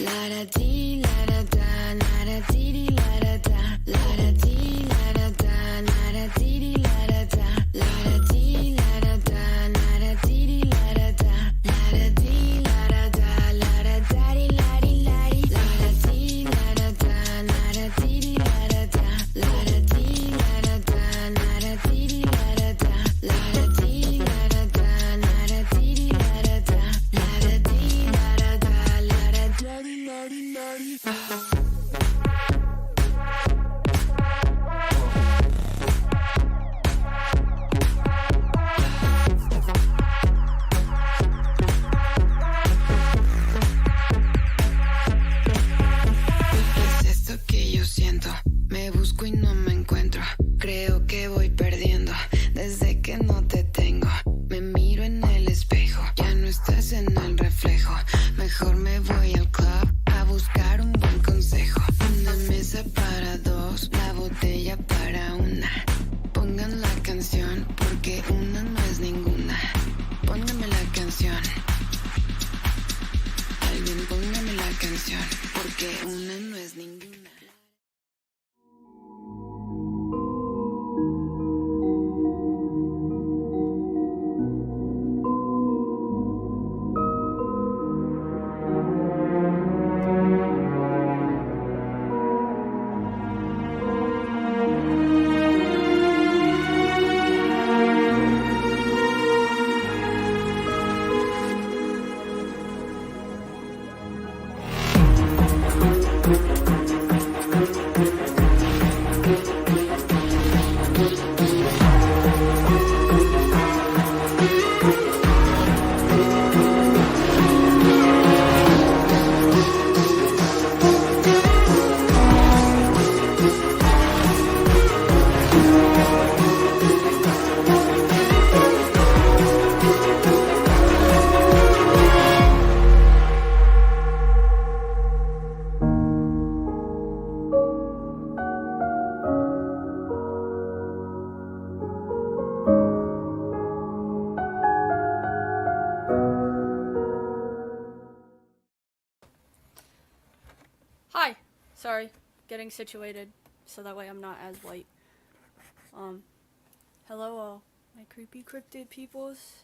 La da dee, la da da, la da dee dee, la da da, la da dee, la da da, la da dee dee, la da da, la da dee, la da da, la da dee dee, la da da, la da dee, la da da, la da da dee, la dee, la dee, la da dee, la da da, la da dee dee, la da da, la da dee, la da da, la da dee dee, la da da, la da dee, la da da, la da dee dee, la da da, la da dee, la da da, la da daddy, daddy, daddy. Es esto que yo siento, me busco y no me encuentro, creo que voy perdiendo, desde que no te tengo, me miro en el espejo, ya no estás en el reflejo, mejor me voy al club a buscar un buen consejo, una mesa para dos, la botella para una, pongan la canción, porque una no es ninguna, póngame la canción. Alguien póngame la canción, porque una no es ninguna. Hi. Sorry. Getting situated so that way I'm not as white. Hello all my creepy cryptid peoples.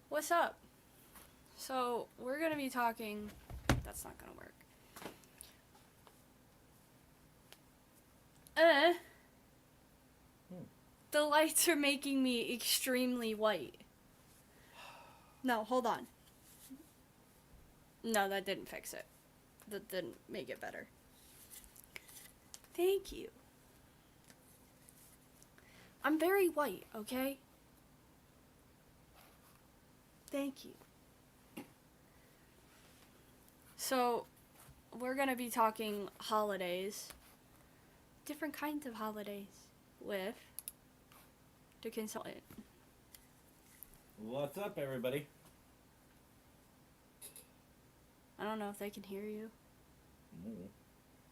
What's up? So, we're gonna be talking... That's not gonna work. The lights are making me extremely white. No, hold on. No, that didn't fix it. That didn't make it better. Thank you. I'm very white, okay? Thank you. So, we're gonna be talking holidays. Different kinds of holidays with the consultant. What's up, everybody? I don't know if they can hear you. Mm.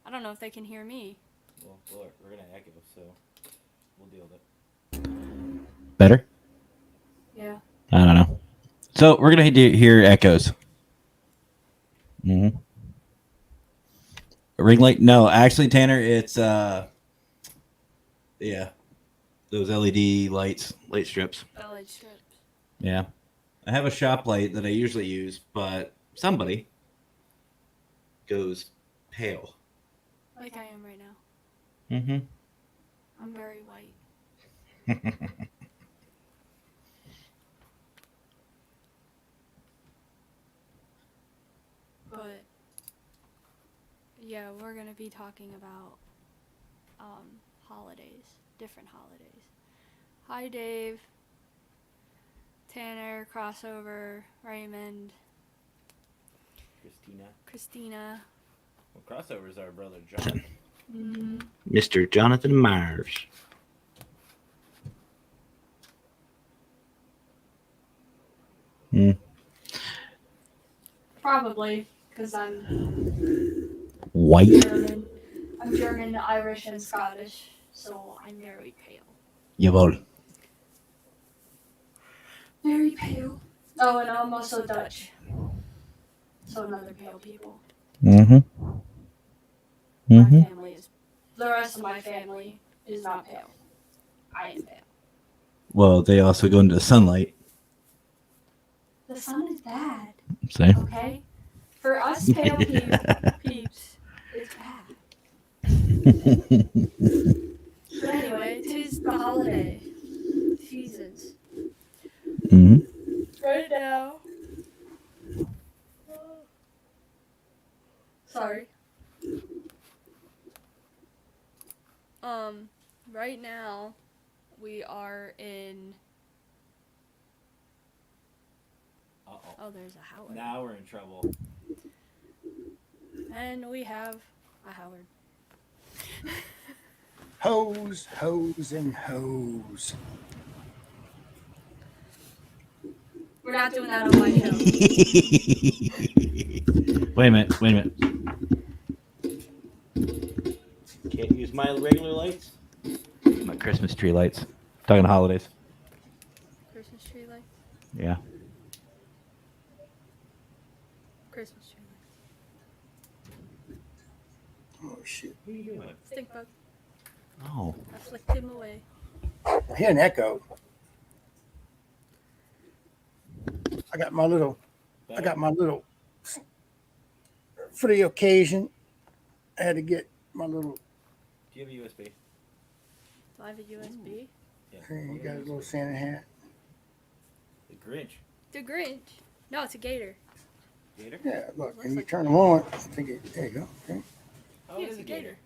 I don't know if they can hear me. Well, look, we're gonna echo, so we'll deal with it. Better? Yeah. I don't know. So we're gonna hear echoes. Mm-hmm. Ring light? No, actually, Tanner, it's yeah, those LED lights, light strips. LED strips. Yeah, I have a shop light that I usually use, but somebody goes pale. Like I am right now. Mm-hmm. I'm very white. But yeah, we're gonna be talking about holidays, different holidays. Hi, Dave, Tanner, Crossover, Raymond, Christina. Well, Crossover's our brother John. Mm-hmm. Mr. Jonathan Myers. Probably, because I'm White. German. I'm German, Irish, and Scottish, so I'm very pale. Jawohl. Very pale. Oh, and I'm also Dutch. So another pale people. Mm-hmm. My Mm-hmm. family is. The rest of my family is not pale. I am pale. Well, they also go into the sunlight. The sun is bad. See? Okay. For us pale peeps, it's bad. But anyway, 'tis the holiday seasons. Mm-hmm. Right now. Sorry. Right now, we are in. Oh, there's a Howard. Now we're in trouble. And we have a Howard. Hose, hose, and hose. We're not doing that on my show. Wait a minute. Wait a minute. Can't use my regular lights? My Christmas tree lights. Talking holidays. Christmas tree light. Yeah. Christmas tree light. Oh, shit. What are you doing? Stink bug. Oh. I flicked him away. I hear an echo. I got my little, for the occasion, I had to get my little, Do you have a USB? Do I have a USB? Yeah. hey, you got a little Santa hat. The Grinch. The Grinch. No, it's a gator. Gator? Yeah, look, and you turn them on, I think it, there you go. Okay. Oh, Yeah, it it's is a gator.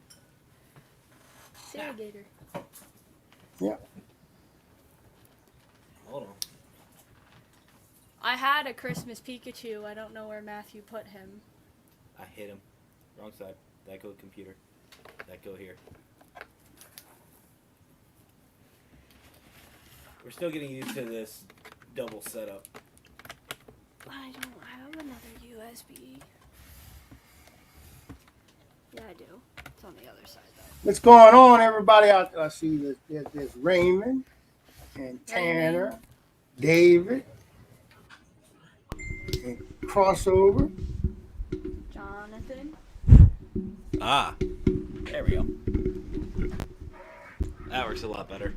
Santa gator. Yeah. Hold on. I had a Christmas Pikachu. I don't know where Matthew put him. I hit him. Wrong side. That go computer. That go here. We're still getting used to this double setup. I don't have another USB. Yeah, I do. It's on the other side, though. What's going on, everybody out there? I see there's Raymond and Tanner, David, and Crossover. Jonathan. Ah. There we go. That works a lot better.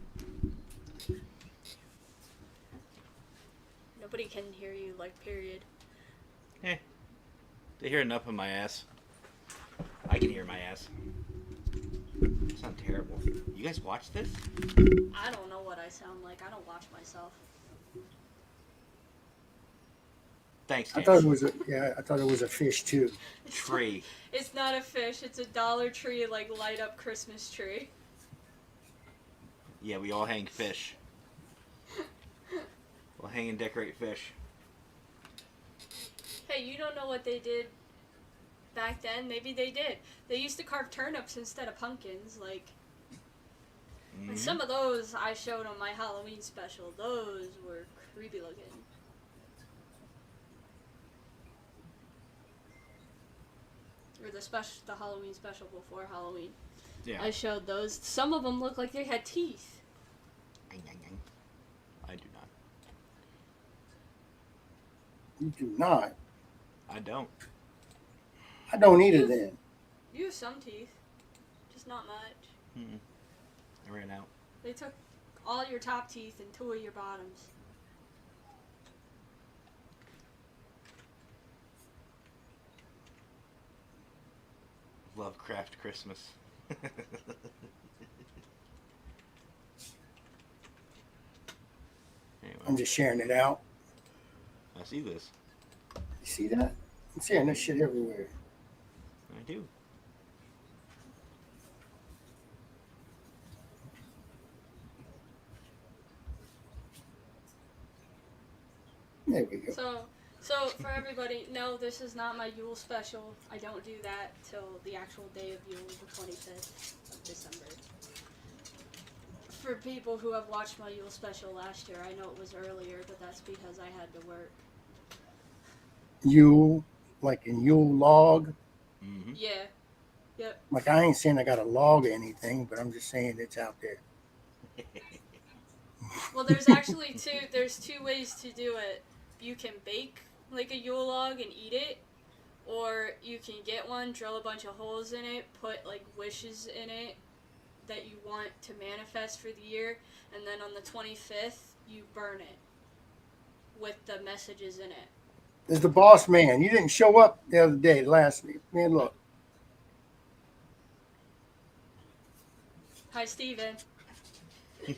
Nobody can hear you, like, period. They hear enough of my ass. I can hear my ass. It's not terrible. You guys watch this? I don't know what I sound like. I don't watch myself. Thanks, I Tanner. thought it was a fish too. Tree. It's not a fish. It's a Dollar Tree, like, light up Christmas tree. Yeah, we all hang fish. We'll hang and decorate fish. Hey, you don't know what they did back then? Maybe they did. They used to carve turnips instead of pumpkins. Like some of those I showed on my Halloween special. Those were creepy looking. Or the Halloween special before Halloween. Yeah. I showed those. Some of them looked like they had teeth. I do not. You do not. I don't. I don't either then. You have some teeth, just not much. I ran out. They took all your top teeth and 2 of your bottoms. Lovecraft Christmas. Anyway, I'm just sharing it out. I see this. You see that? I'm seeing this shit everywhere. I do. There we go. So for everybody, no, this is not my Yule special. I don't do that till the actual day of Yule, the 25th of December. For people who have watched my Yule special last year, I know it was earlier, but that's because I had to work. Yule, like in Yule log. Mm-hmm. Yeah. Yep. Like I ain't saying I got a log or anything, but I'm just saying it's out there. Well, there's actually two ways to do it. You can bake like a Yule log and eat it, or you can get one, drill a bunch of holes in it, put like wishes in it that you want to manifest for the year, and then on the 25th you burn it with the messages in it. There's the boss man. You didn't show up the other day, last week. Man, look. Hi, Steven. She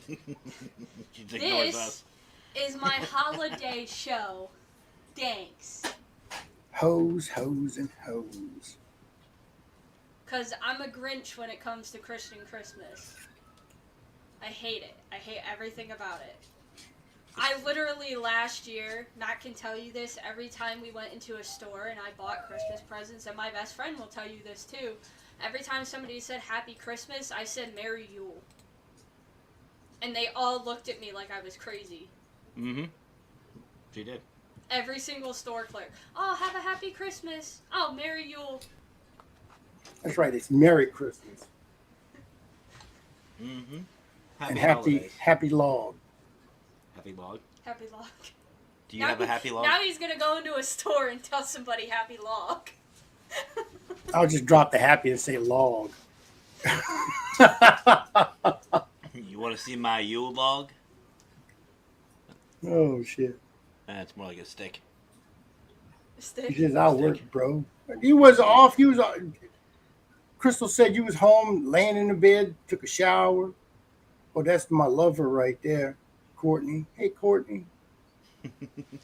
just ignores us. This is my holiday show. Thanks. Hose, hose, and hose. Because I'm a Grinch when it comes to Christian Christmas. I hate it. I hate everything about it. I literally last year, Matt can tell you this, every time we went into a store and I bought Christmas presents, and my best friend will tell you this too, every time somebody said Happy Christmas, I said Merry Yule. And they all looked at me like I was crazy. Mm-hmm. She did. Every single store clerk. Oh, have a Happy Christmas. Oh, Merry Yule. That's right. It's Merry Christmas Mm-hmm. and holidays. happy log. Happy log. Happy Log. Do you have a happy log? Now he's going to go into a store and tell somebody Happy Log. I'll just drop the happy and say log. You want to see my Yule log? Oh shit! It's more like a stick. He says, "I'll work, bro." He was off. He was. Crystal said you was home, laying in the bed, took a shower. Oh, that's my lover right there, Courtney. Hey, Courtney.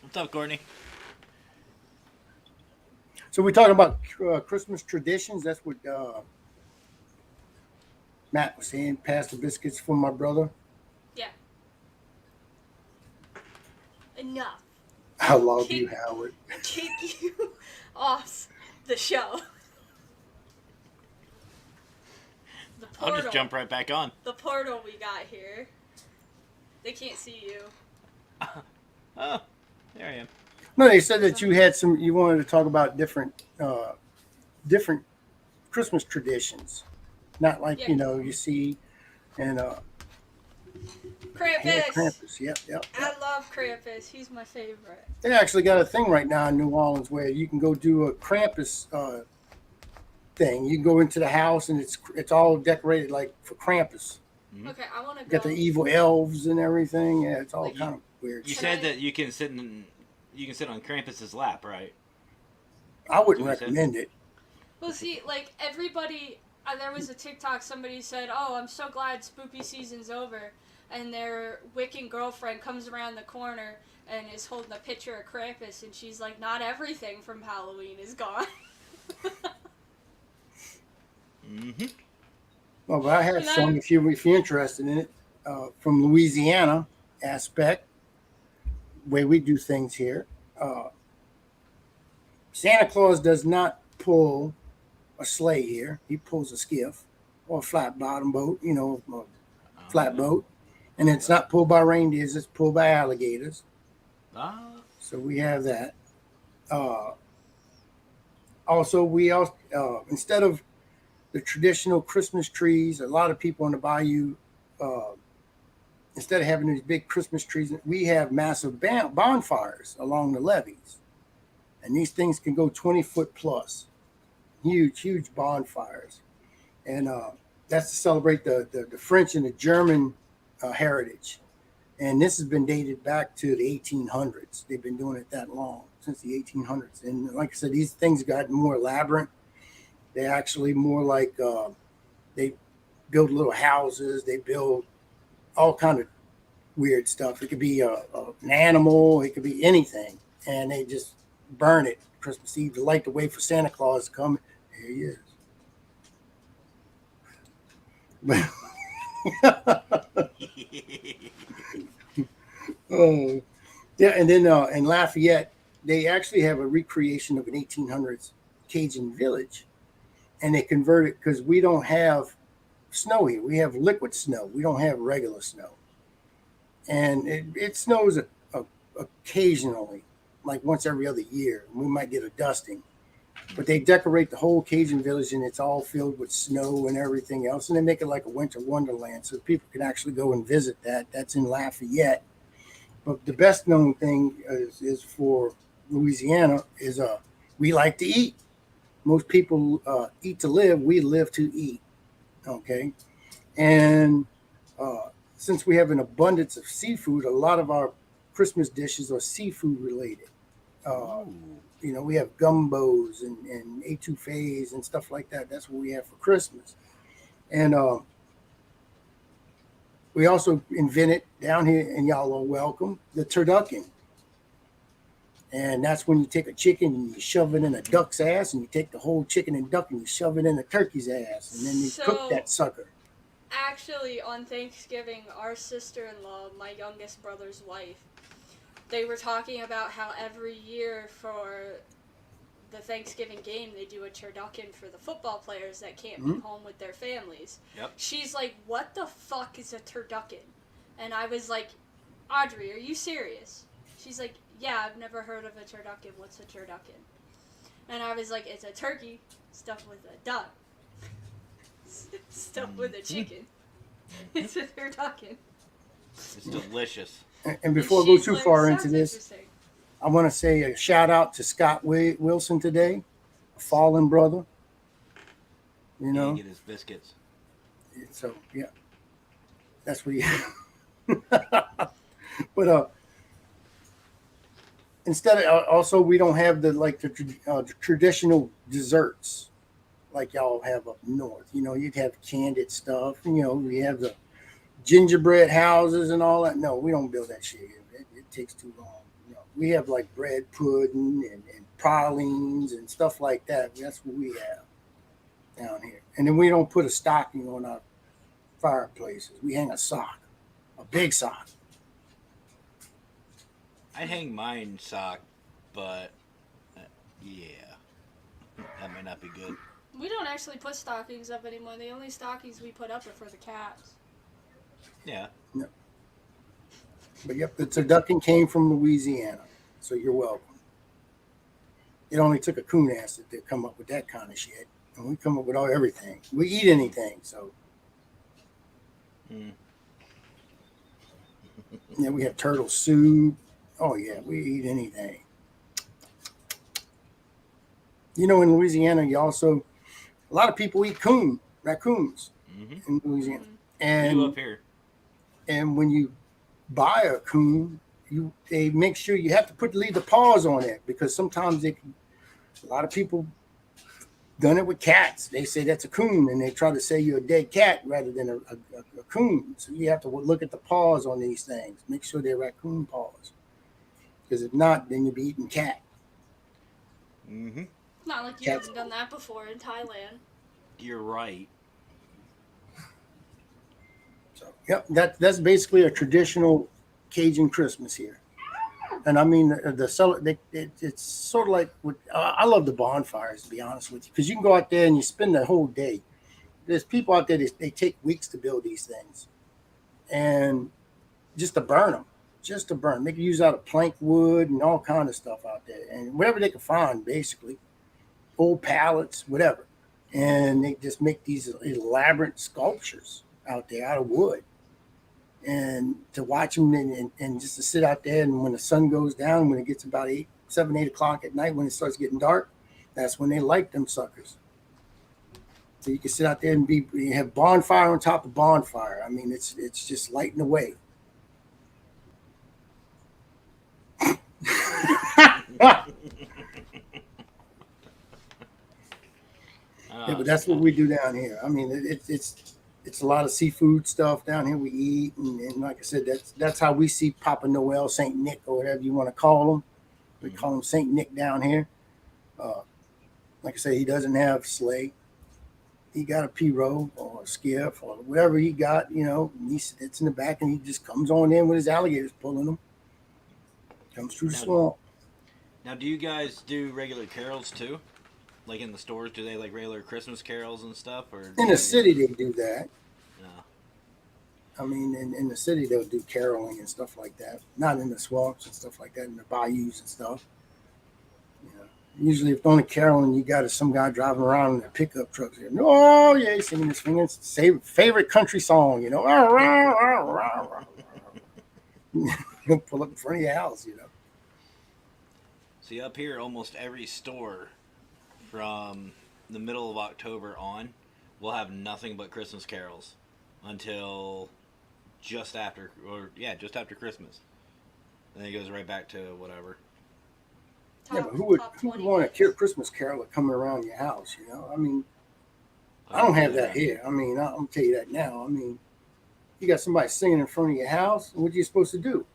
What's up, Courtney? So we're talking about Christmas traditions. That's what Matt was saying. Pass the biscuits for my brother. Yeah. Enough. I love you, Howard. Kick you off the show. The portal. I'll just jump right back on. The portal we got here. They can't see you. Oh, there I am. No, they said that you had some. You wanted to talk about different Christmas traditions, not like Yeah. you see, and Krampus. Krampus. Yep. I love Krampus. He's my favorite. They actually got a thing right now in New Orleans where you can go do a Krampus thing. You can go into the house and it's all decorated like for Krampus. Okay, I want to go. Got the evil elves and everything. Yeah, it's all Like, kind of weird. You Can said I- that you can sit on Krampus's lap, right? I wouldn't That's what he recommend it. Well, see, like, everybody, there was a TikTok, somebody said, oh, I'm so glad spooky season's over, and their Wiccan girlfriend comes around the corner and is holding a picture of Krampus, and she's like, not everything from Halloween is gone. Mm-hmm. Well, but I have And some if you're interested in it from Louisiana aspect, way we do things here. Santa Claus does not pull a sleigh here. He pulls a skiff or a flat bottom boat, a flat boat. And it's not pulled by reindeers, it's pulled by alligators. So we have that. Also, instead of the traditional Christmas trees, a lot of people in the bayou, instead of having these big Christmas trees, we have massive bonfires along the levees. And these things can go 20 foot plus. Huge bonfires. And that's to celebrate the French and the German heritage. And this has been dated back to the 1800s. They've been doing it that long, since the 1800s. And like I said, these things got more elaborate. They actually more like they build little houses. They build all kind of weird stuff. It could be an animal. It could be anything. And they just burn it Christmas Eve to light the way for Santa Claus to come. Here he is. Oh, yeah. And then in Lafayette, they actually have a recreation of an 1800s Cajun village. And they convert it because we don't have snow here. We have liquid snow. We don't have regular snow. And it snows occasionally, like once every other year. We might get a dusting. But they decorate the whole Cajun village and it's all filled with snow and everything else. And they make it like a winter wonderland so people can actually go and visit that. That's in Lafayette. But the best known thing is for Louisiana is we like to eat. Most people eat to live. We live to eat. Okay, and since we have an abundance of seafood, a lot of our Christmas dishes are seafood related. Uh, Ooh. we have gumbos and etouffees and stuff like that. That's what we have for Christmas. And we also invented down here, and y'all are welcome, the turducken. And that's when you take a chicken and you shove it in a duck's ass, and you take the whole chicken and duck and you shove it in a turkey's ass, and then you cook So- that sucker. Actually, on Thanksgiving, our sister-in-law, my youngest brother's wife, they were talking about how every year for the Thanksgiving game, they do a turducken for the football players that can't be Mhm. home with their families. Yep. She's like, what the fuck is a turducken? And I was like, Audrey, are you serious? She's like, yeah, I've never heard of a turducken. What's a turducken? And I was like, it's a turkey stuffed with a duck. Stuffed with a chicken. It's a turducken. It's delicious. And before I go She's too like, far "Sounds into this, interesting." I want to say a shout out to Scott Wilson today, a fallen brother. You He know, didn't get his biscuits. so yeah, that's what he. But instead of also we don't have the traditional desserts like y'all have up north. You'd have candied stuff. We have the gingerbread houses and all that. No, we don't build that shit. It takes too long. We have like bread pudding and pralines and stuff like that. That's what we have down here. And then we don't put a stocking on our fireplaces. We hang a sock, a big sock. I hang mine sock, but yeah, that might not be good. We don't actually put stockings up anymore. The only stockings we put up are for the cats. Yeah. But yep, the turducken came from Louisiana, so you're welcome. It only took a coon ass to come up with that kind of shit, and we come up with everything. We eat anything, so Mm. yeah. We have turtle soup. Oh yeah, we eat anything. In Louisiana, a lot of people eat raccoons Mm-hmm. in Louisiana, We do up and here. when you buy a coon, they make sure you have to leave the paws on it, because sometimes a lot of people done it with cats. They say that's a coon, and they try to say you're a dead cat rather than a coon. So you have to look at the paws on these things. Make sure they're raccoon paws, because if not, then you'll be eating cat. Mm-hmm. Not like you Cats. haven't done that before in Thailand. You're right. So yep, that's basically a traditional Cajun Christmas here. And I mean, it's sort of like I love the bonfires, to be honest with you, because you can go out there and you spend the whole day. There's people out there they take weeks to build these things, and just to burn them, They can use out of plank wood and all kind of stuff out there, and whatever they can find, basically, old pallets, whatever, and they just make these elaborate sculptures out there out of wood. And to watch them and just to sit out there, and when the sun goes down, when it gets about 7, 8 o'clock at night, when it starts getting dark, that's when they light them suckers. So you can sit out there and you have bonfire on top of bonfire. I mean, it's just lighting away. Yeah, but that's what we do down here. I mean, it's a lot of seafood stuff down here we eat, and like I said, that's how we see Papa Noel, Saint Nick, or whatever you want to call him. We call him Saint Nick down here. Like I said, he doesn't have sleigh. He got a pirogue or a skiff or whatever he got, and he sits in the back and he just comes on in with his alligators pulling them. Comes through the swamp. Now, do you guys do regular carols too? Like in the stores, do they like regular Christmas carols and stuff? Or In the city, they do that. No. I mean, in the city, they'll do caroling and stuff like that. Not in the swamps and stuff like that, in the bayous and stuff. Usually, if the only caroling you got is some guy driving around in a pickup truck. Oh, yeah, he's singing his favorite country song, He'll pull up in front of your house, See, up here, almost every store from the middle of October on, we'll have nothing but Christmas carols until just after Christmas. And then it goes right back to whatever. Yeah, but who would 20 want a days. Christmas carol coming around your house? You know, I mean, I don't have that here. I mean, I'm tell you that now. I mean, you got somebody singing in front of your house. What are you supposed to do?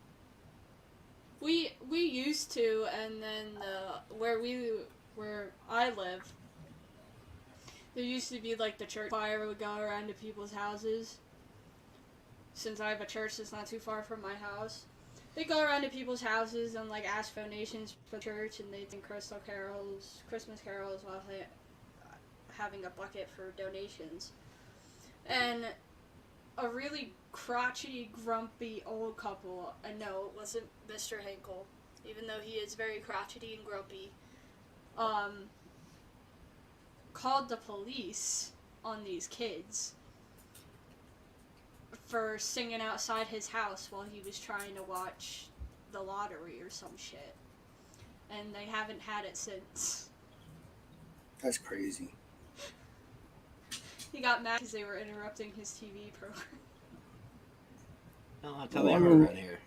We used to, and then where I live, there used to be like the church choir would go around to people's houses. Since I have a church that's not too far from my house, they go around to people's houses and like ask donations for the church, and they sing Christmas carols while having a bucket for donations. And a really crotchety, grumpy old couple, and no, it wasn't Mr. Hinkle, even though he is very crotchety and grumpy, called the police on these kids for singing outside his house while he was trying to watch the lottery or some shit. And they haven't had it since. That's crazy. He got mad because they were interrupting his TV program. No, I'll tell Well, you I mean- around here.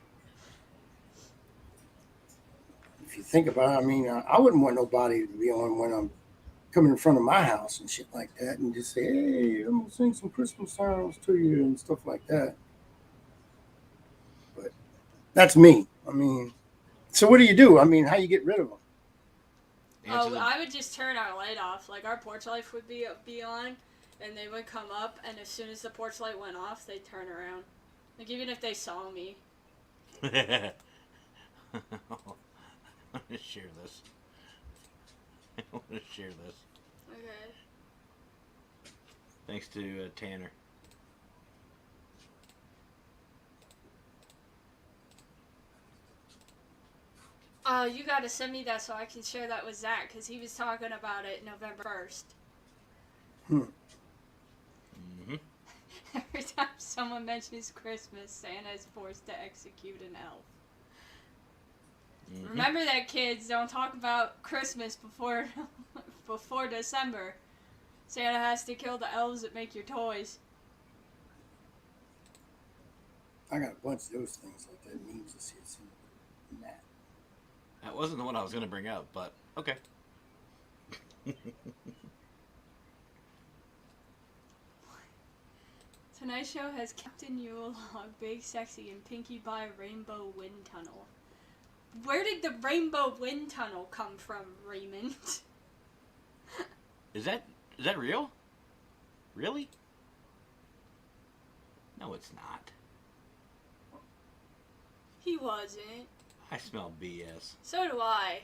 If you think about it, I mean, I wouldn't want nobody to be on when I'm coming in front of my house and shit like that, and just say, "Hey, I'm gonna sing some Christmas songs to you" and stuff like that. But that's me. I mean, so what do you do? I mean, how you get rid of them? Answer Oh, the- I would just turn our light off. Like, our porch light would be on, and they would come up, and as soon as the porch light went off, they'd turn around. Like, even if they saw me. I'm gonna share this. I want to share this. Okay. Thanks to Tanner. You gotta send me that so I can share that with Zach, because he was talking about it November 1st. Mm-hmm. Every time someone mentions Christmas, Santa is forced to execute an elf. Mm-hmm. Remember that, kids. Don't talk about Christmas before December. Santa has to kill the elves that make your toys. I got a bunch of those things like that. Memes to see it in that. That wasn't the one I was going to bring up, but okay. Tonight's show has Captain Yule Log, Big Sexy, and Pinkie Pie Rainbow Wind Tunnel. Where did the Rainbow Wind Tunnel come from, Raymond? Is that real? Really? No, it's not. He wasn't. I smell BS. So do I.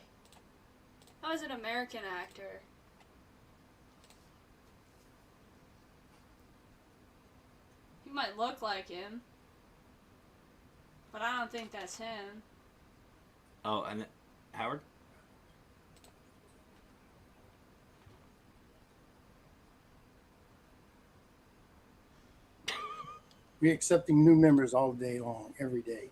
I was an American actor. He might look like him, but I don't think that's him. Oh, and Howard? We're accepting new members all day long, every day.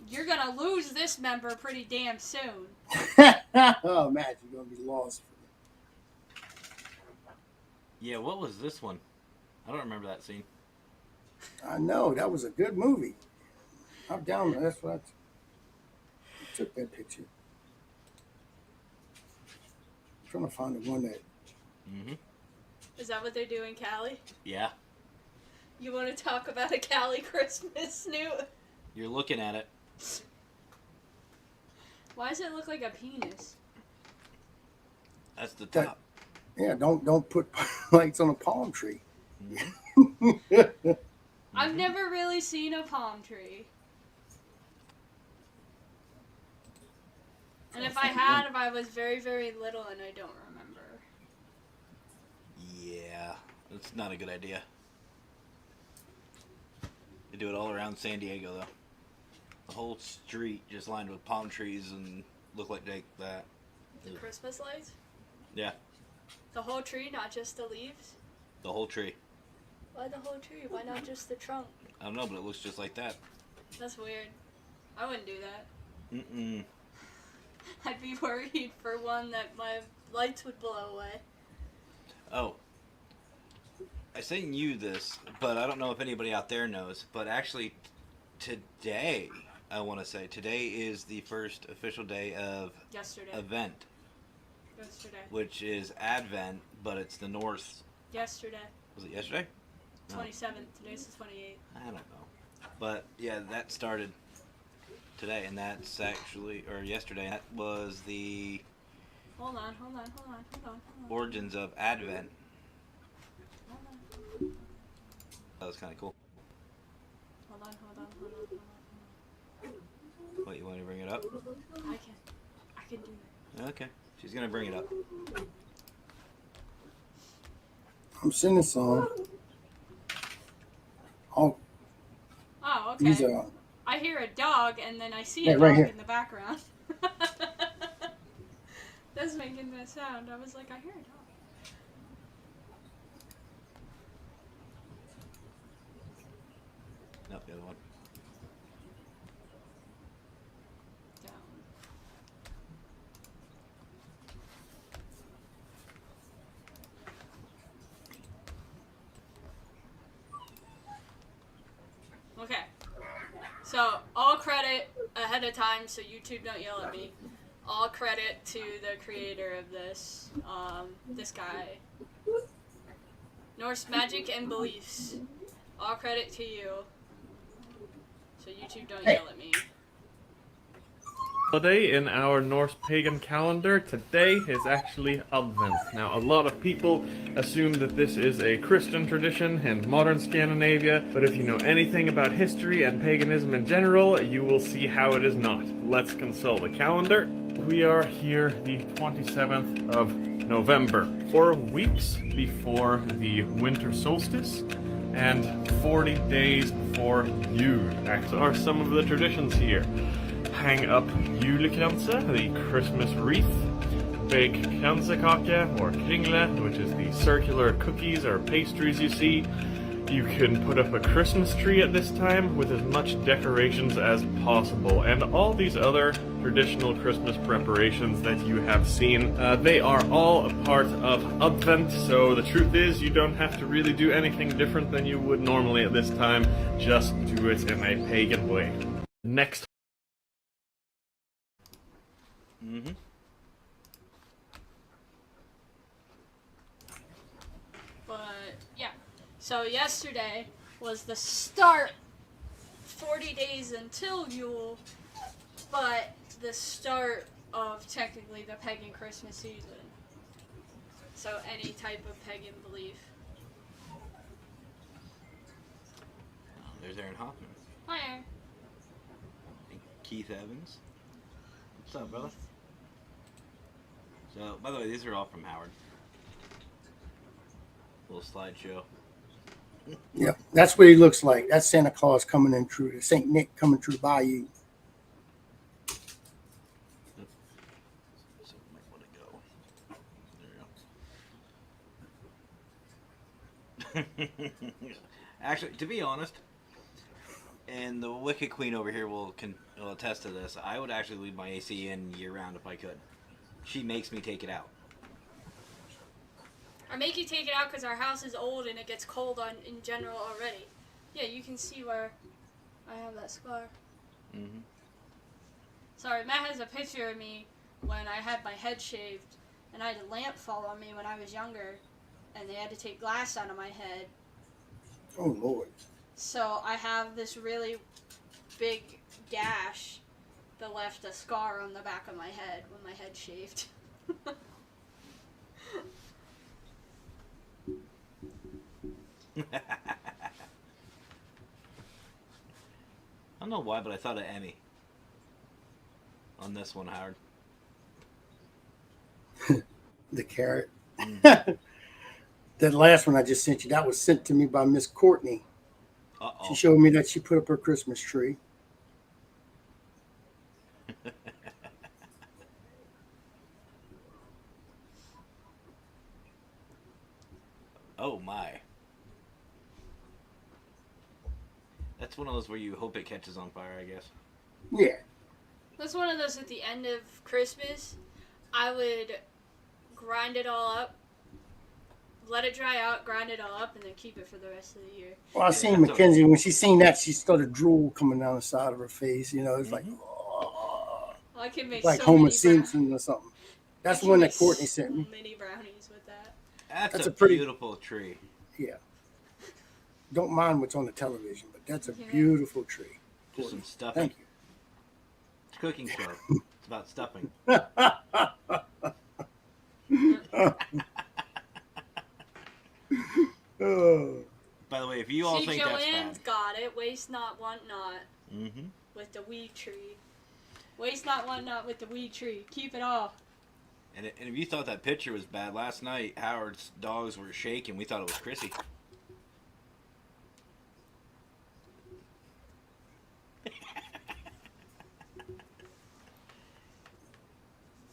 You're gonna lose this member pretty damn soon. Oh, Matt, you're gonna be lost. Yeah, what was this one? I don't remember that scene. I know that was a good movie. I'm down. That's what I took that picture. I'm trying to find the one that. Mm-hmm. Is that what they do in Cali? Yeah. You want to talk about a Cali Christmas, Snoot? You're looking at it. Why does it look like a penis? That's the That- top. Yeah, don't put lights on a palm tree. Mhm. I've never really seen a palm tree. And if I was very, very little and I don't remember. Yeah, that's not a good idea. They do it all around San Diego, though. The whole street just lined with palm trees and look like that. The Christmas lights? Yeah, The whole tree, not just the leaves? the whole tree. Why the whole tree? Why not just the trunk? I don't know, but it looks just like that. That's weird. I wouldn't do that. Mm-mm. I'd be worried for one that my lights would blow away. Oh, I sent you this, but I don't know if anybody out there knows. But actually, today, I want to say, today is the first official day of Yesterday. Advent, Yesterday. which is Advent, but it's the North. Yesterday. Was it yesterday? No. 27th. Today's the 28th. I don't know. But yeah, that started today, and that's actually, or yesterday, that was the Hold on. origins of Advent. Hold on. That was kind of cool. Hold on. What, you want to bring it up? I can do it. Okay. She's going to bring it up. I'm singing song. Oh, Oh, okay. these are. I hear a dog, and then I see Yeah, a right dog here. in the background. That's making that sound. I was like, I hear a dog. No, the other one. Down. Okay. So, all credit ahead of time so YouTube don't yell at me. All credit to the creator of this, this guy. Norse Magic and Beliefs. All credit to you. So YouTube don't yell at me. Holiday in our Norse pagan calendar. Today is actually Advent. Now, a lot of people assume that this is a Christian tradition in modern Scandinavia, but if you know anything about history and paganism in general, you will see how it is not. Let's consult the calendar. We are here the 27th of November, 4 weeks before the winter solstice and 40 days before Jul. These are some of the traditions here. Hang up julekranse, the Christmas wreath, bake kransekake or kringle, which is the circular cookies or pastries you see. You can put up a Christmas tree at this time with as much decorations as possible, and all these other traditional Christmas preparations that you have seen, they are all a part of Advent, so the truth is you don't have to really do anything different than you would normally at this time, just do it in a pagan way. Next. Mm-hmm. But yeah, so yesterday was the start, 40 days until Yule, but the start of technically the pagan Christmas season. So any type of pagan belief. There's Aaron Hoffman. Hi, Aaron. And Keith Evans. What's up, brother? So, by the way, these are all from Howard. Little slideshow. Yep, that's what he looks like. That's Santa Claus coming in through the Saint Nick coming through the bayou. So, might want to go. There you go. Actually, to be honest, and the Wicked Queen over here will attest to this, I would actually leave my AC in year round if I could. She makes me take it out. I make you take it out because our house is old and it gets cold in general already. Yeah, you can see where I have that scar. Mm-hmm. Sorry, Matt has a picture of me when I had my head shaved and I had a lamp fall on me when I was younger and they had to take glass out of my head. Oh Lord. So I have this really big gash that left a scar on the back of my head when my head shaved. I don't know why, but I thought of Emmy on this one, Howard. The carrot. That last one I just sent you, that was sent to me by Miss Courtney. Uh-oh. She showed me that she put up her Christmas tree. Oh my. That's one of those where you hope it catches on fire, I guess. Yeah. That's one of those at the end of Christmas. I would grind it all up, let it dry out, grind it all up, and then keep it for the rest of the year. Well, I seen Mackenzie when she seen that, she started drool coming down the side of her face. You know, it's like, oh, I can make like so Homer many Simpson or something. That's the one that Courtney sent me. Mini brownies with that. That's a a pretty- beautiful tree. Yeah. Don't mind what's on the television, but that's a Yeah. beautiful tree. Just some stuffing. Thank you. It's cooking show. It's about stuffing. Oh. By the way, if you all See, think that's Joanne's bad, got it. Waste not, want not mm-hmm. with the weed tree. Waste not, want not with the weed tree. Keep it all. And if you thought that picture was bad last night, Howard's dogs were shaking. We thought it was Chrissy.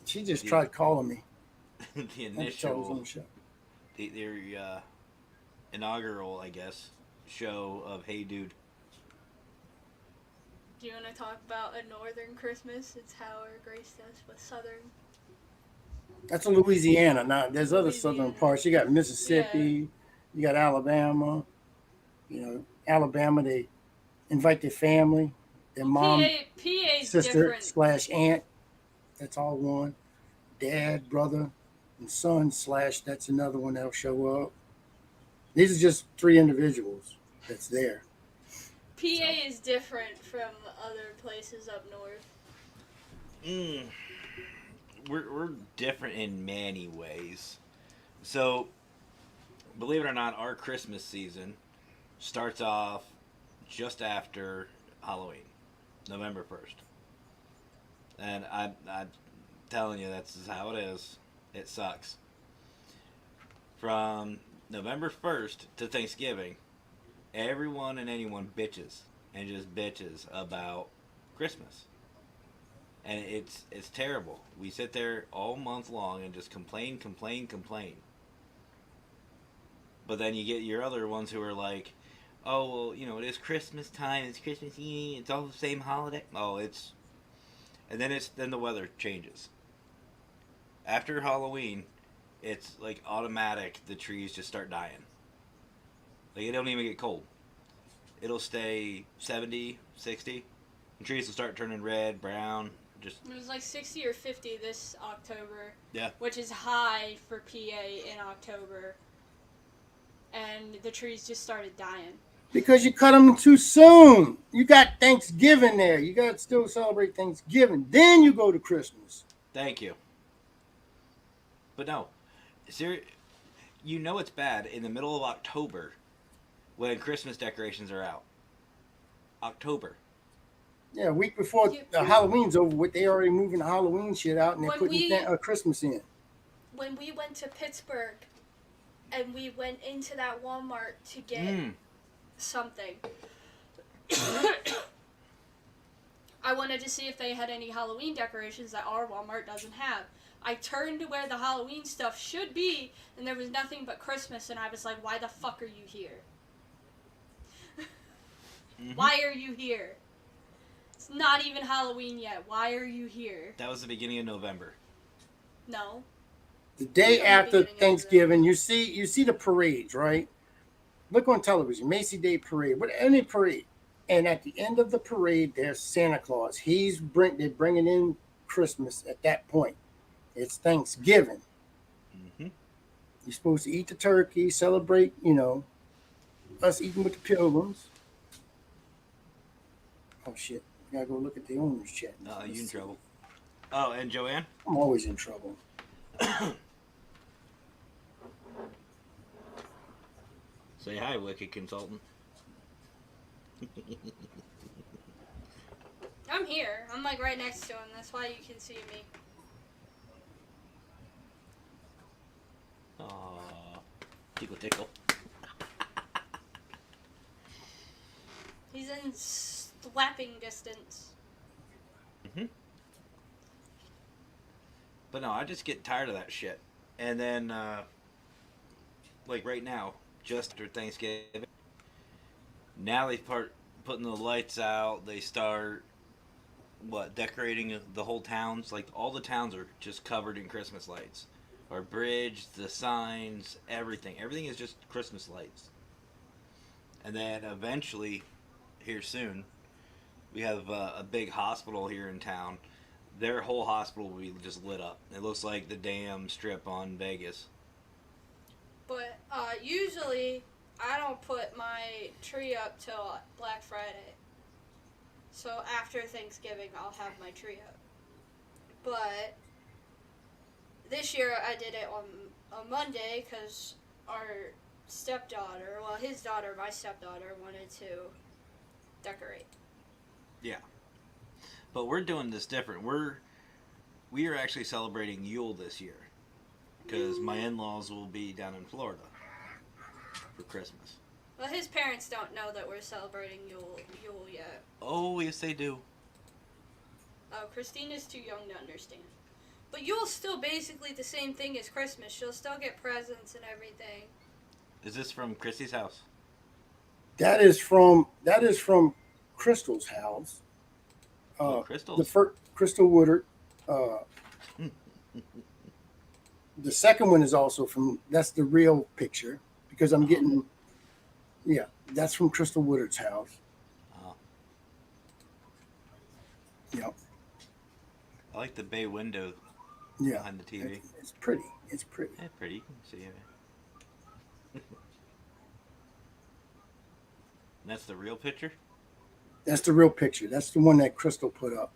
She just tried calling me. The That's all I was on initial, the show. their inaugural, I guess, show of Hey Dude. Do you want to talk about a northern Christmas? It's Howard graced us with southern. That's in Louisiana. Now, there's other southern Louisiana. parts. You got Mississippi. You got Alabama. You know, Alabama, they invite their family, their mom, PA's sister different. slash aunt. That's all one. Dad, brother, and son slash that's another one that'll show up. These are just 3 individuals that's there. PA is different from other places up north. We're different in many ways. So, believe it or not, our Christmas season starts off just after Halloween, November 1st. And I'm telling you, that's just how it is. It sucks. From November 1st to Thanksgiving, everyone and anyone bitches and just bitches about Christmas. And it's terrible. We sit there all month long and just complain. But then you get your other ones who are like, oh, well, you know, it is Christmas time, it's Christmas Eve, it's all the same holiday. And then the weather changes. After Halloween, it's like automatic, the trees just start dying. Like, it don't even get cold. It'll stay 70, 60. And trees will start turning red, brown, just... It was like 60 or 50 this October. Yeah. Which is high for PA in October. And the trees just started dying. Because you cut them too soon. You got Thanksgiving there. You got to still celebrate Thanksgiving. Then you go to Christmas. Thank you. But no, you know it's bad in the middle of October when Christmas decorations are out. October. Yeah, a week before the Halloween's over with, they already moving the Halloween shit out and they're putting Christmas in. When we went to Pittsburgh and we went into that Walmart to get something, I wanted to see if they had any Halloween decorations that our Walmart doesn't have. I turned to where the Halloween stuff should be, and there was nothing but Christmas, and I was like, why the fuck are you here? Why are you here? It's not even Halloween yet. Why are you here? That was the beginning of November. No. The day Yeah, after beginning of Thanksgiving, you see the parades, right? Look on television, Macy Day Parade, any parade. And at the end of the parade, there's Santa Claus. They're bringing in Christmas at that point. It's Thanksgiving. Mm-hmm. You're supposed to eat the turkey, celebrate, you know, us eating with the pilgrims. Oh, shit. I gotta go look at the owner's chat. You in trouble. Oh, and Joanne? I'm always in trouble. Say hi, Wicked Consultant. I'm here. I'm like right next to him. That's why you can see me. Aww. Tickle. He's in slapping distance. But no, I just get tired of that shit. And then, like right now, just after Thanksgiving, now they start putting the lights out. They start decorating the whole towns. Like all the towns are just covered in Christmas lights. Our bridge, the signs, everything. Everything is just Christmas lights. And then eventually, here soon, we have a big hospital here in town. Their whole hospital will be just lit up. It looks like the damn strip on Vegas. But usually, I don't put my tree up till Black Friday. So after Thanksgiving, I'll have my tree up. But this year, I did it on Monday because our stepdaughter, well, his daughter, my stepdaughter, wanted to decorate. Yeah. But we're doing this different. We are actually celebrating Yule this year because my in-laws will be down in Florida for Christmas. Well, his parents don't know that we're celebrating Yule yet. Oh, yes, they do. Oh, Christina's too young to understand. But Yule's still basically the same thing as Christmas. She'll still get presents and everything. Is this from Christy's house? That is from Crystal's house. Crystal's? The first Crystal Woodard. The second one is also from. That's the real picture because I'm getting. Yeah, that's from Crystal Woodard's house. Oh. Yeah. I like the bay window Yeah. behind the TV. It's pretty. It's pretty. Yeah, pretty. You can see it. And that's the real picture? That's the real picture. That's the one that Crystal put up.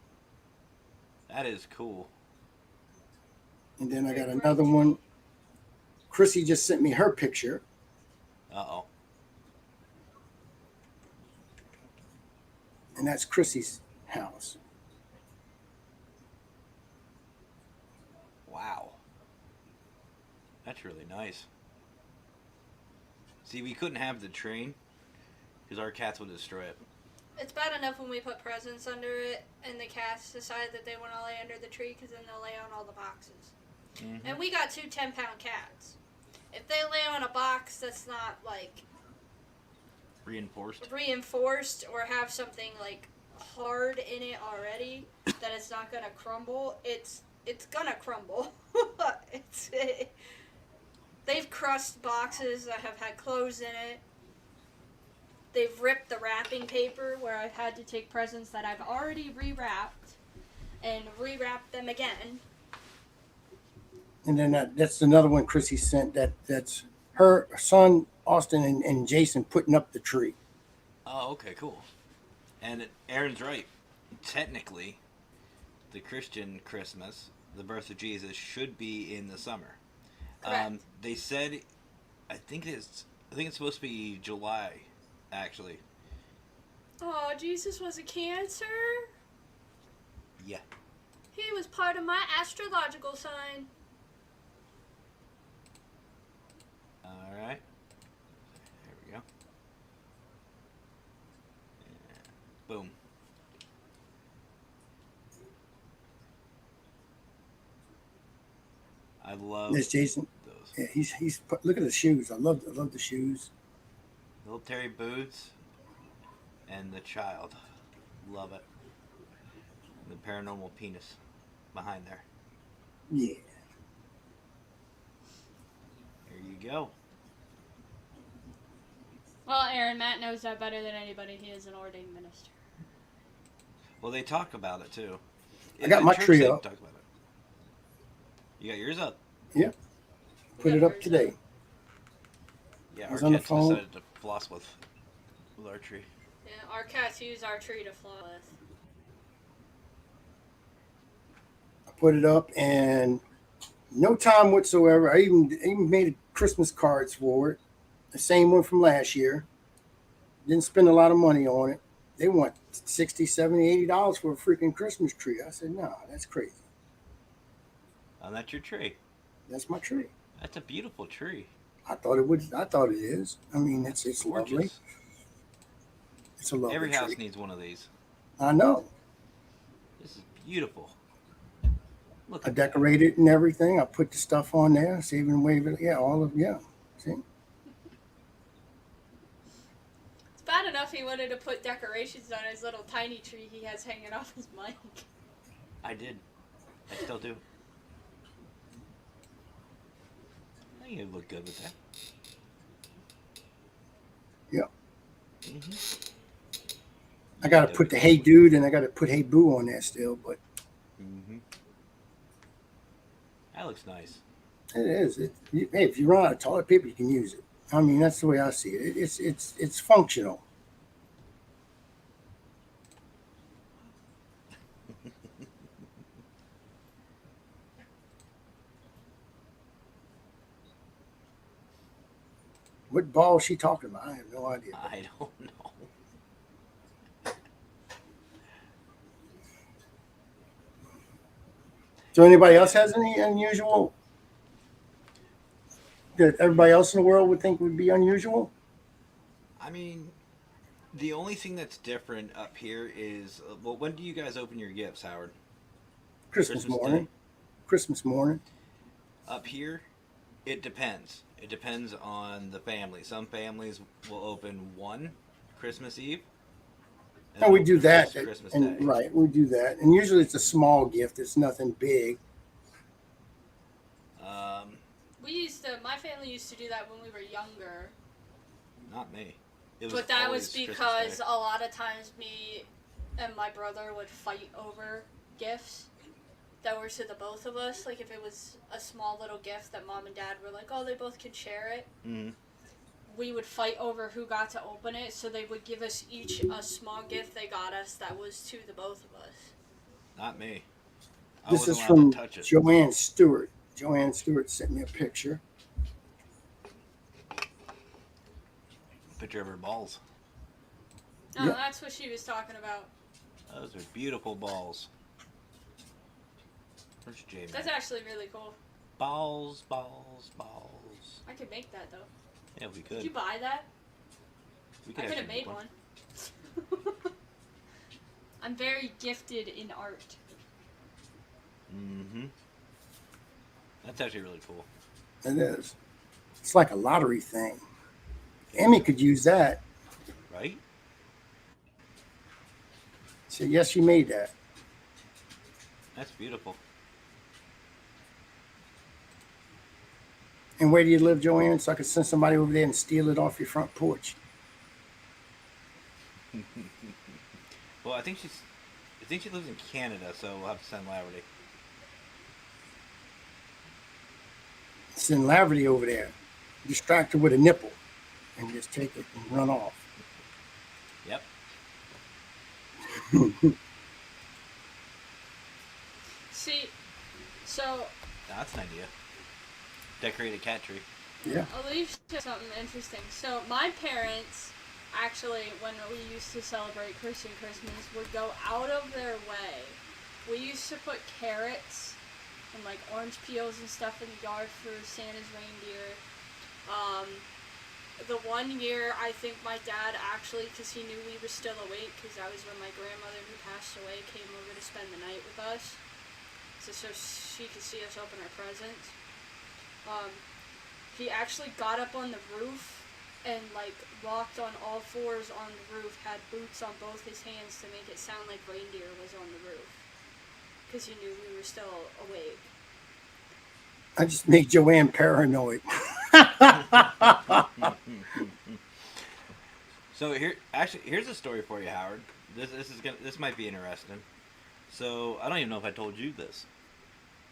That is cool. And then I got another one. Chrissy just sent me her picture. Uh-oh. And that's Chrissy's house. Wow. That's really nice. See, we couldn't have the train because our cats would destroy it. It's bad enough when we put presents under it and the cats decide that they want to lay under the tree because then they'll lay on all the boxes. Mm-hmm. And we got 2 10-pound cats. If they lay on a box that's not, like, Reinforced. or have something, like, hard in it already that it's not going to crumble, it's going to crumble. They've crushed boxes that have had clothes in it. They've ripped the wrapping paper where I've had to take presents that I've already rewrapped and rewrap them again. And then that's another one Chrissy sent. That's her son, Austin, and Jason putting up the tree. Oh, okay, cool. And Aaron's right. Technically, the Christian Christmas, the birth of Jesus, should be in the summer. Correct. They said, I think it's supposed to be July, actually. Oh, Jesus was a Cancer? Yeah. He was part of my astrological sign. All right. There we go. Yeah. Boom. I love There's Jason. those. Yeah, he's look at the shoes. I love the shoes. Little Terry Boots and the child. Love it. The paranormal penis behind there. Yeah. There you go. Well, Aaron, Matt knows that better than anybody. He is an ordained minister. Well, they talk about it too. I got The my church tree they up. talk about it. You got yours up. Yeah. Put it up today. Yeah, I our was on the cats phone. decided to floss with our tree. Yeah, our cats use our tree to fly with. I put it up and no time whatsoever. I even made Christmas cards for it. The same one from last year. Didn't spend a lot of money on it. They want $60, $70, $80 for a freaking Christmas tree. I said, no, that's crazy. And that's your tree. That's my tree. That's a beautiful tree. I thought it is. I mean, it's Gorgeous. lovely. It's a lovely Every house tree. needs one of these. I know. This is beautiful. Look I at that. decorated and everything. I put the stuff on there, save and wave it. Yeah, all of See, It's bad bad enough he wanted to put decorations on his little tiny tree he has hanging off his mic. I did. I still do. I think it look good with that. Yeah. Mm-hmm. I got to put the Hey Dude and I got to put Hey Boo on there still, but Mm-hmm. That looks nice. it is. Hey, if you run out of toilet paper, you can use it. I mean, that's the way I see it. It's functional. What ball is she talking about? I have no idea. I don't know. So anybody else has any unusual that everybody else in the world would think would be unusual? I mean, the only thing that's different up here is, well, when do you guys open your gifts, Howard? Christmas Christmas morning. Day. Christmas morning. Up here, it depends. It depends on the family. Some families will open one Christmas Eve. No, we do that. Christmas And, Day. right, we do that. And usually it's a small gift. It's nothing big. My family used to do that when we were younger. Not me. It was But that always was Christmas because Day. a lot of times me and my brother would fight over gifts that were to the both of us. Like if it was a small little gift that mom and dad were like, oh, they both can share it. Mm-hmm. We would fight over who got to open it, so they would give us each a small gift they got us that was to the both of us. Not me. I This is wasn't from allowed to touch it. Joanne Stewart. Joanne Stewart sent me a picture. Picture of her balls. No, Yeah. that's what she was talking about. Those are beautiful balls. Where's Jamie? That's actually really cool. Balls, balls, balls. I could make that though. Yeah, we Did could. you buy that? We I could have actually made make one. I'm very gifted in art. Mm-hmm. That's actually really cool. It is. It's like a lottery thing. Emmy could use that. Right? So yes, she made that. That's beautiful. And where do you live, Joanne? So I could send somebody over there and steal it off your front porch. Well, I think she lives in Canada, so we'll have to send Laverty. Send Laverty over there. Distract her with a nipple. And just take it and run off. Yep. See, so That's an idea. Decorate a cat tree. Yeah. I'll leave you something interesting. So my parents, actually, when we used to celebrate Christian Christmas, would go out of their way. We used to put carrots and like orange peels and stuff in the yard for Santa's reindeer. The one year, I think my dad actually, because he knew we were still awake, because that was when my grandmother, who passed away, came over to spend the night with us, so she could see us open our presents. He actually got up on the roof and like walked on all fours on the roof, had boots on both his hands to make it sound like reindeer was on the roof, because he knew we were still awake. I just made Joanne paranoid. So here's a story for you, Howard. This might be interesting. So I don't even know if I told you this.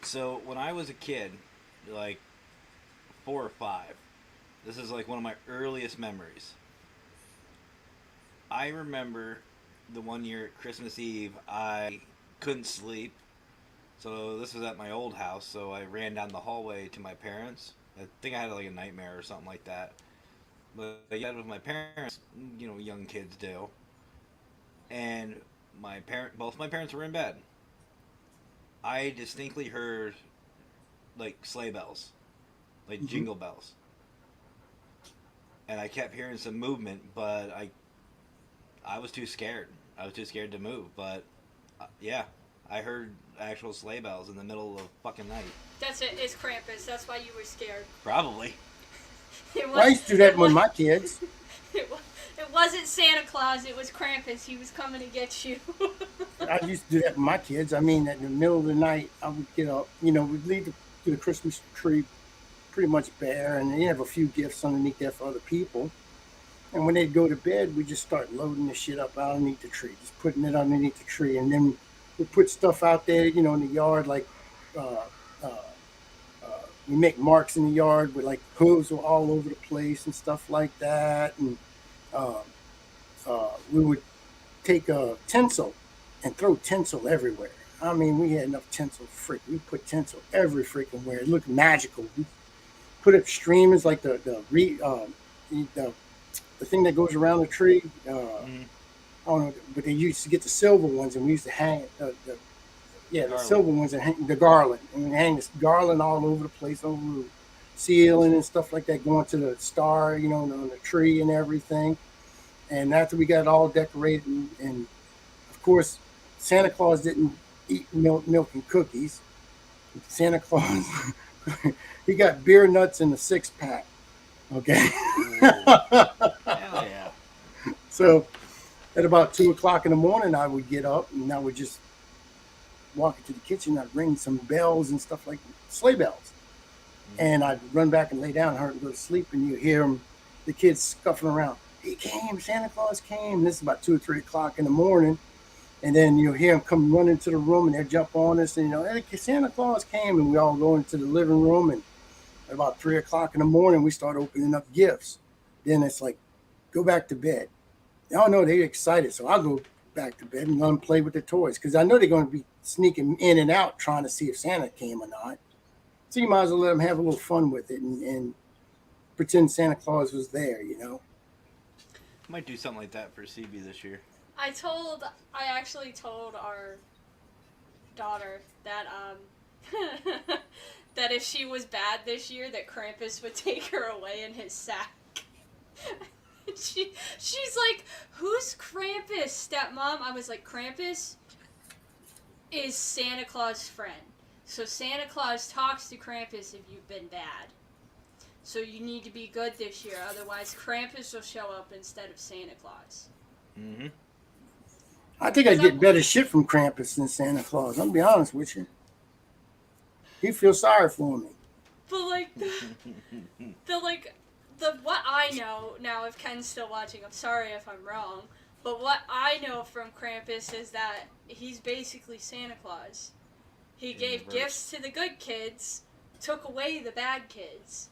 So when I was a kid, like 4 or 5, this is like one of my earliest memories. I remember the one year at Christmas Eve, I couldn't sleep. So this was at my old house, so I ran down the hallway to my parents. I think I had like a nightmare or something like that. But yeah, with my parents, you know, young kids do. And both my parents were in bed. I distinctly heard like sleigh bells, like jingle bells. And I kept hearing some movement, but I was too scared. I was too scared to move, but yeah, I heard actual sleigh bells in the middle of fucking night. That's it. It's Krampus. That's why you were scared. Probably. It Well, I used to do that with my kids. It It wasn't Santa Claus, it was Krampus. He was coming to get you. I used to do that with my kids. I mean, in the middle of the night, I would get up. You know, we'd leave the Christmas tree pretty much bare, and you have a few gifts underneath there for other people. And when they'd go to bed, we just start loading the shit up out underneath the tree, just putting it underneath the tree, and then we put stuff out there, you know, in the yard, like uh, uh, we make marks in the yard with like hooves all over the place and stuff like that, and uh, we would take tinsel and throw tinsel everywhere. I mean, we had enough tinsel. We put tinsel every freaking where. It looked magical. We put up streamers like the thing that goes around the tree. I don't know, but they used to get the silver ones, and we used to hang the silver ones and hang the garland, and we hang this garland all over the place, over the ceiling and stuff like that, going to the star, you know, on the tree and everything. And after we got it all decorated, and of course, Santa Claus didn't eat milk and cookies. Santa Claus, he got beer nuts in a 6-pack. Okay. Hell yeah. So at about 2:00 in the morning, I would get up and I would just walk into the kitchen. I'd ring some bells and stuff like sleigh bells. And I'd run back and lay down, hurt and go to sleep. And you hear them, the kids scuffing around. He came, Santa Claus came. This is about 2 or 3 o'clock in the morning. And then you'll hear them come running to the room, and they'll jump on us. And, you know, hey, Santa Claus came. And we all go into the living room. And at about 3 o'clock in the morning, we start opening up gifts. Then it's like, go back to bed. Y'all know they're excited. So I'll go back to bed and let them play with the toys, because I know they're going to be sneaking in and out trying to see if Santa came or not. So you might as well let them have a little fun with it and pretend Santa Claus was there, you know. Might do something like that for CB this year. I actually told our daughter that that if she was bad this year, that Krampus would take her away in his sack. She's like, who's Krampus, stepmom? I was like, Krampus is Santa Claus' friend. So Santa Claus talks to Krampus if you've been bad. So you need to be good this year, otherwise Krampus will show up instead of Santa Claus. Mm-hmm. I think I'd get better shit from Krampus than Santa Claus. I'll be honest with you. He feels sorry for me. But like the what I know now, if Ken's still watching, I'm sorry if I'm wrong, but what I know from Krampus is that he's basically Santa Claus. He gave gifts to the good kids, took away the bad kids.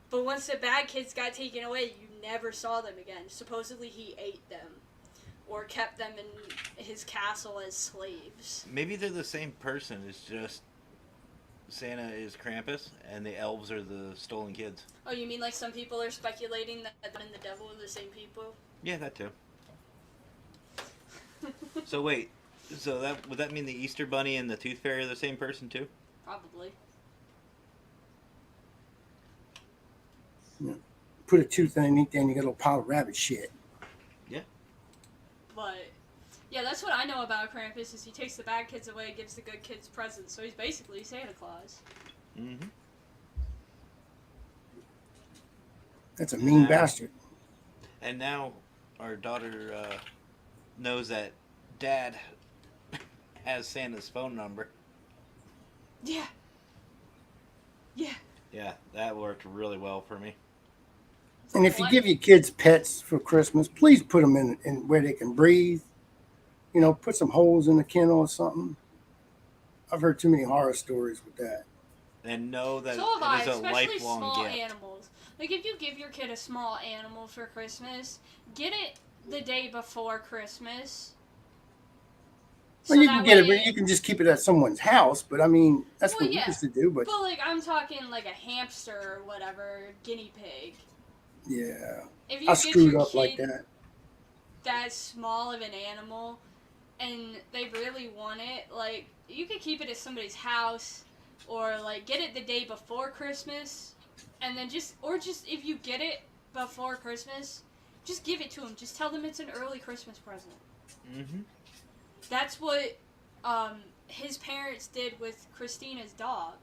But once the bad kids got taken away, you never saw them again. Supposedly he ate them or kept them in his castle as slaves. Maybe they're the same person. It's just Santa is Krampus and the elves are the stolen kids. Oh, you mean like some people are speculating that God and the devil are the same people? Yeah, that too. So wait, would that mean the Easter Bunny and the Tooth Fairy are the same person too? Probably. Yeah. Put a tooth underneath there and you got a little pile of rabbit shit. Yeah. But yeah, that's what I know about Krampus is he takes the bad kids away and gives the good kids presents. So he's basically Santa Claus. Mm-hmm. That's a mean bastard. And now our daughter knows that Dad has Santa's phone number. Yeah. Yeah. Yeah, that worked really well for me. And if you give your kids pets for Christmas, please put them in where they can breathe. You know, put some holes in the kennel or something. I've heard too many horror stories with that. And know that So have I, it is a especially lifelong small gift. animals. Like if you give your kid a small animal for Christmas, get it the day before Christmas. Well, you can get it, way- but you can just keep it at someone's house. But I mean, that's Well, what yeah. we used to do. But But like I'm talking like a hamster or whatever, guinea pig. yeah, If you I get screwed your up like kid that. that small of an animal and they really want it, like you could keep it at somebody's house or like get it the day before Christmas and then just if you get it before Christmas, just give it to them. Just tell them it's an early Christmas present. Mm-hmm. That's what his parents did with Christina's dog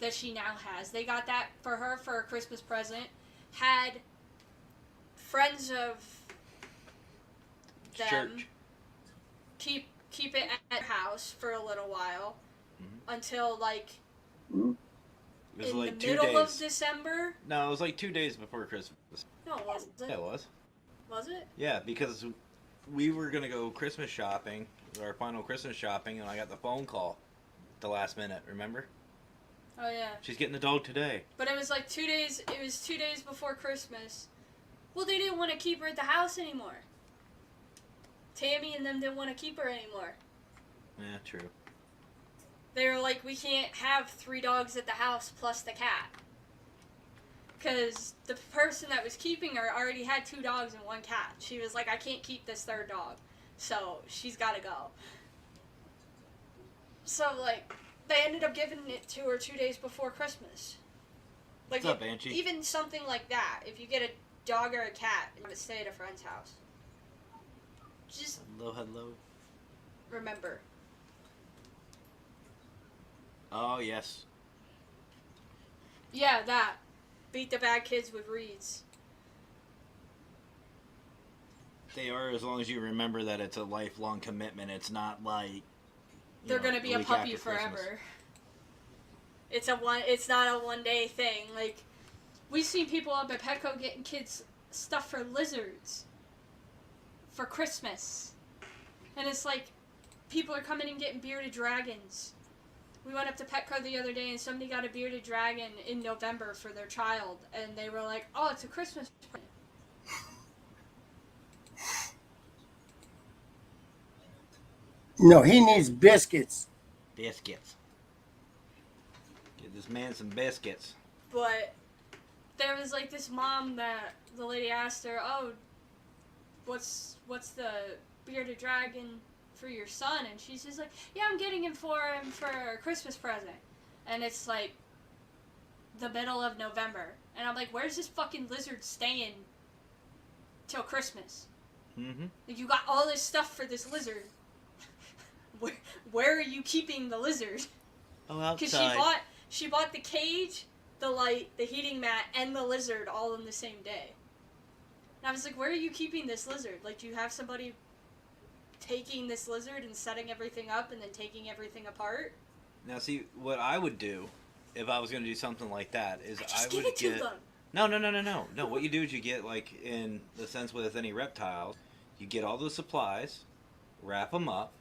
that she now has. They got that for her for a Christmas present. Had friends of them Church. keep it at house for a little while Mhm. until like Mhm. It was in like the 2 middle of days. December. No, it was like 2 days before Christmas. No, it wasn't. Yeah, it was. Was it? Yeah, because we were gonna go Christmas shopping, our final Christmas shopping, and I got the phone call at the last minute. Remember? Oh yeah. She's getting the dog today. But it was like 2 days. It was 2 days before Christmas. Well, they didn't want to keep her at the house anymore. Tammy and them didn't want to keep her anymore. Yeah, true. They were like, we can't have 3 dogs at the house plus the cat. Because the person that was keeping her already had 2 dogs and 1 cat. She was like, I can't keep this 3rd dog. So, she's got to go. So, like, they ended up giving it to her 2 days before Christmas. Like, What's up, Banshee? even something like that. If you get a dog or a cat, you would stay at a friend's house. Just Hello. remember. Oh, yes. Yeah, that. Beat the bad kids with reeds. They are, as long as you remember that it's a lifelong commitment. It's not like They're gonna be a week puppy after forever. Christmas. It's not a one day thing. Like, we've seen people up at Petco getting kids stuff for lizards for Christmas. And it's like, people are coming and getting bearded dragons. We went up to Petco the other day and somebody got a bearded dragon in November for their child. And they were like, oh, it's a Christmas present. No, he needs biscuits. Biscuits. Get this man some biscuits. But there was like this mom that the lady asked her, oh, what's the bearded dragon for your son? And she's just like, yeah, I'm getting him for a Christmas present. And it's like the middle of November. And I'm like, where's this fucking lizard staying till Christmas? Mm-hmm. Like, you got all this stuff for this lizard. Where are you keeping the lizard? Oh, Because outside. she bought the cage, the light, the heating mat, and the lizard all in the same day. And I was like, where are you keeping this lizard? Like, do you have somebody taking this lizard and setting everything up and then taking everything apart? Now, see, what I would do if I was going to do something like that is Just I give would it to get. them. No. No, what you do is you get, like, in the sense with any reptiles, you get all the supplies, wrap them up,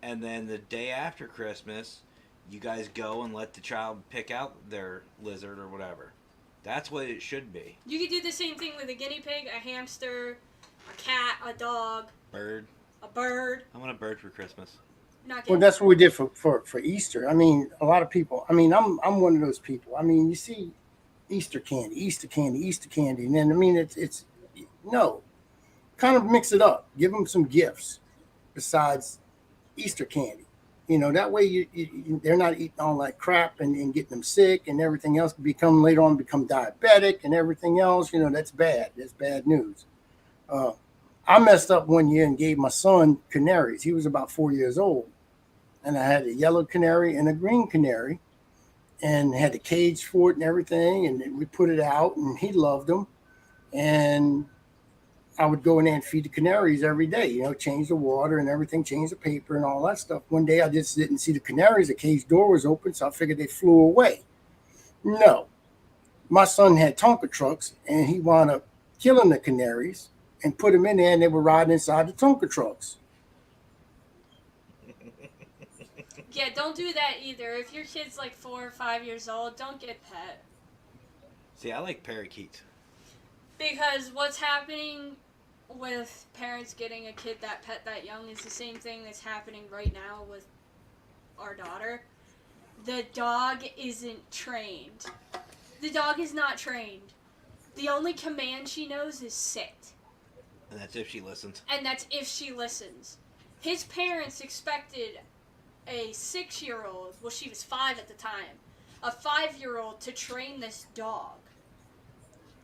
and then the day after Christmas, you guys go and let the child pick out their lizard or whatever. That's what it should be. You could do the same thing with a guinea pig, a hamster, a cat, a dog, Bird. a bird. I want a bird for Christmas. Not Well, getting that's what we did for Easter. I mean, a lot of people. I mean, I'm one of those people. I mean, you see Easter candy, and then I mean, it's no, kind of mix it up. Give them some gifts besides Easter candy. You know, that way they're not eating all that crap and getting them sick and everything else. Later on become diabetic and everything else. You know, that's bad. That's bad news. I messed up one year and gave my son canaries. He was about 4 years old. And I had a yellow canary and a green canary and had a cage for it and everything. And then we put it out and he loved them. And I would go in there and feed the canaries every day, you know, change the water and everything, change the paper and all that stuff. One day I just didn't see the canaries. The cage door was open, so I figured they flew away. No. My son had Tonka trucks and he wound up killing the canaries and put them in there and they were riding inside the Tonka trucks. Yeah, don't do that either. If your kid's like 4 or 5 years old, don't get a pet. See, I like parakeets. Because what's happening with parents getting a kid that pet that young is the same thing that's happening right now with our daughter. The dog isn't trained. The dog is not trained. The only command she knows is sit. And that's if she listens. And that's if she listens. His parents expected a 6-year-old, well, she was 5 at the time, a 5-year-old to train this dog.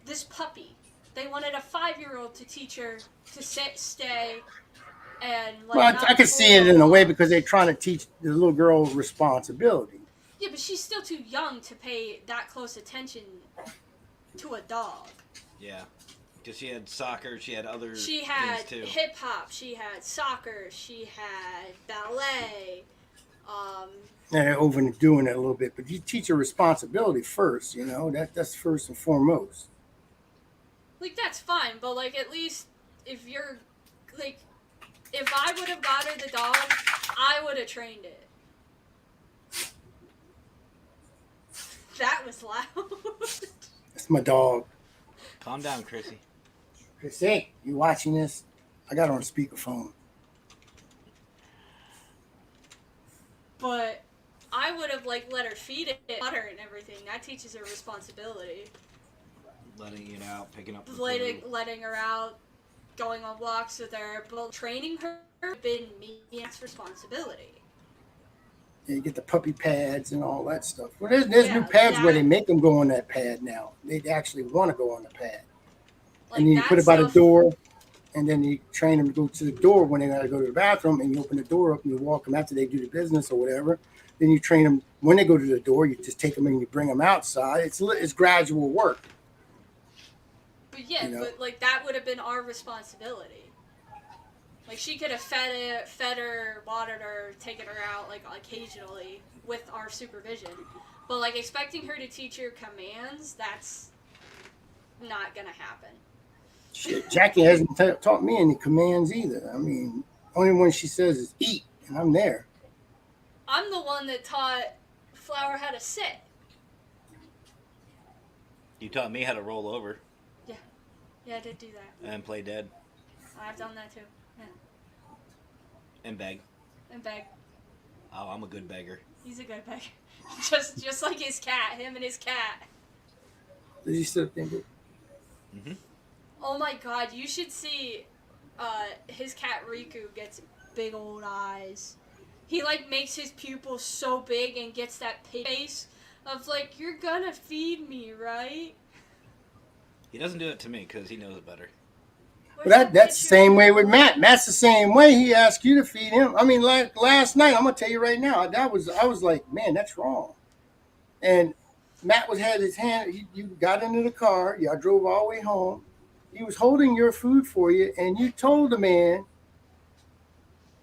This puppy. They wanted a 5-year-old to teach her to sit, stay, and like. Well, not I could see it pull. in a way because they're trying to teach the little girl responsibility. Yeah, but she's still too young to pay that close attention to a dog. Yeah. because she had soccer, she had other She had things too. hip hop, she had soccer, she had ballet. And over and doing it a little bit, but you teach her responsibility first. You know that's first and foremost. Like, that's fine, but, like, at least if you're, like, if I would have got her the dog, I would have trained it. That was loud. That's my dog. Calm down, Chrissy. Hey, you watching this? I got her on speakerphone. But I would have, like, let her feed it water and everything. That teaches her responsibility. Letting it out, picking up the Letting her out, going on walks with her, but training her been me's responsibility. Yeah, you get the puppy pads and all that stuff. Well, there's new pads where they make them go on that pad now. They actually want to go on the pad. Like, and then you put it by the stuff- door, and then you train them to go to the door when they got to go to the bathroom, and you open the door up and you walk them after they do the business or whatever. Then you train them when they go to the door. You just take them and you bring them outside. It's gradual work. But yeah, you know? but like that would have been our responsibility. Like she could have fed her, watered her, taken her out like occasionally with our supervision. But like expecting her to teach her commands, that's not gonna happen. Shit, Jackie hasn't taught me any commands either. I mean, only one she says is eat, and I'm there. I'm the one that taught Flower how to sit. You taught me how to roll over Yeah, I did do that. and play dead I've done that too. Yeah. and beg. And beg. Oh, I'm a good beggar. He's a good beggar. just like his cat. Him and his cat. Did you sit up there and go, Mm-hmm. Oh my god, you should see his cat Riku gets big old eyes. He like makes his pupils so big and gets that pig face of like, you're gonna feed me, right? He doesn't do it to me because he knows it better. But that's the same way with Matt. Matt's the same way. He asked you to feed him. I mean, like last night, I'm gonna tell you right now, I was like, man, that's wrong. And Matt had his hand. You got into the car. Y'all drove all the way home. He was holding your food for you, and you told the man,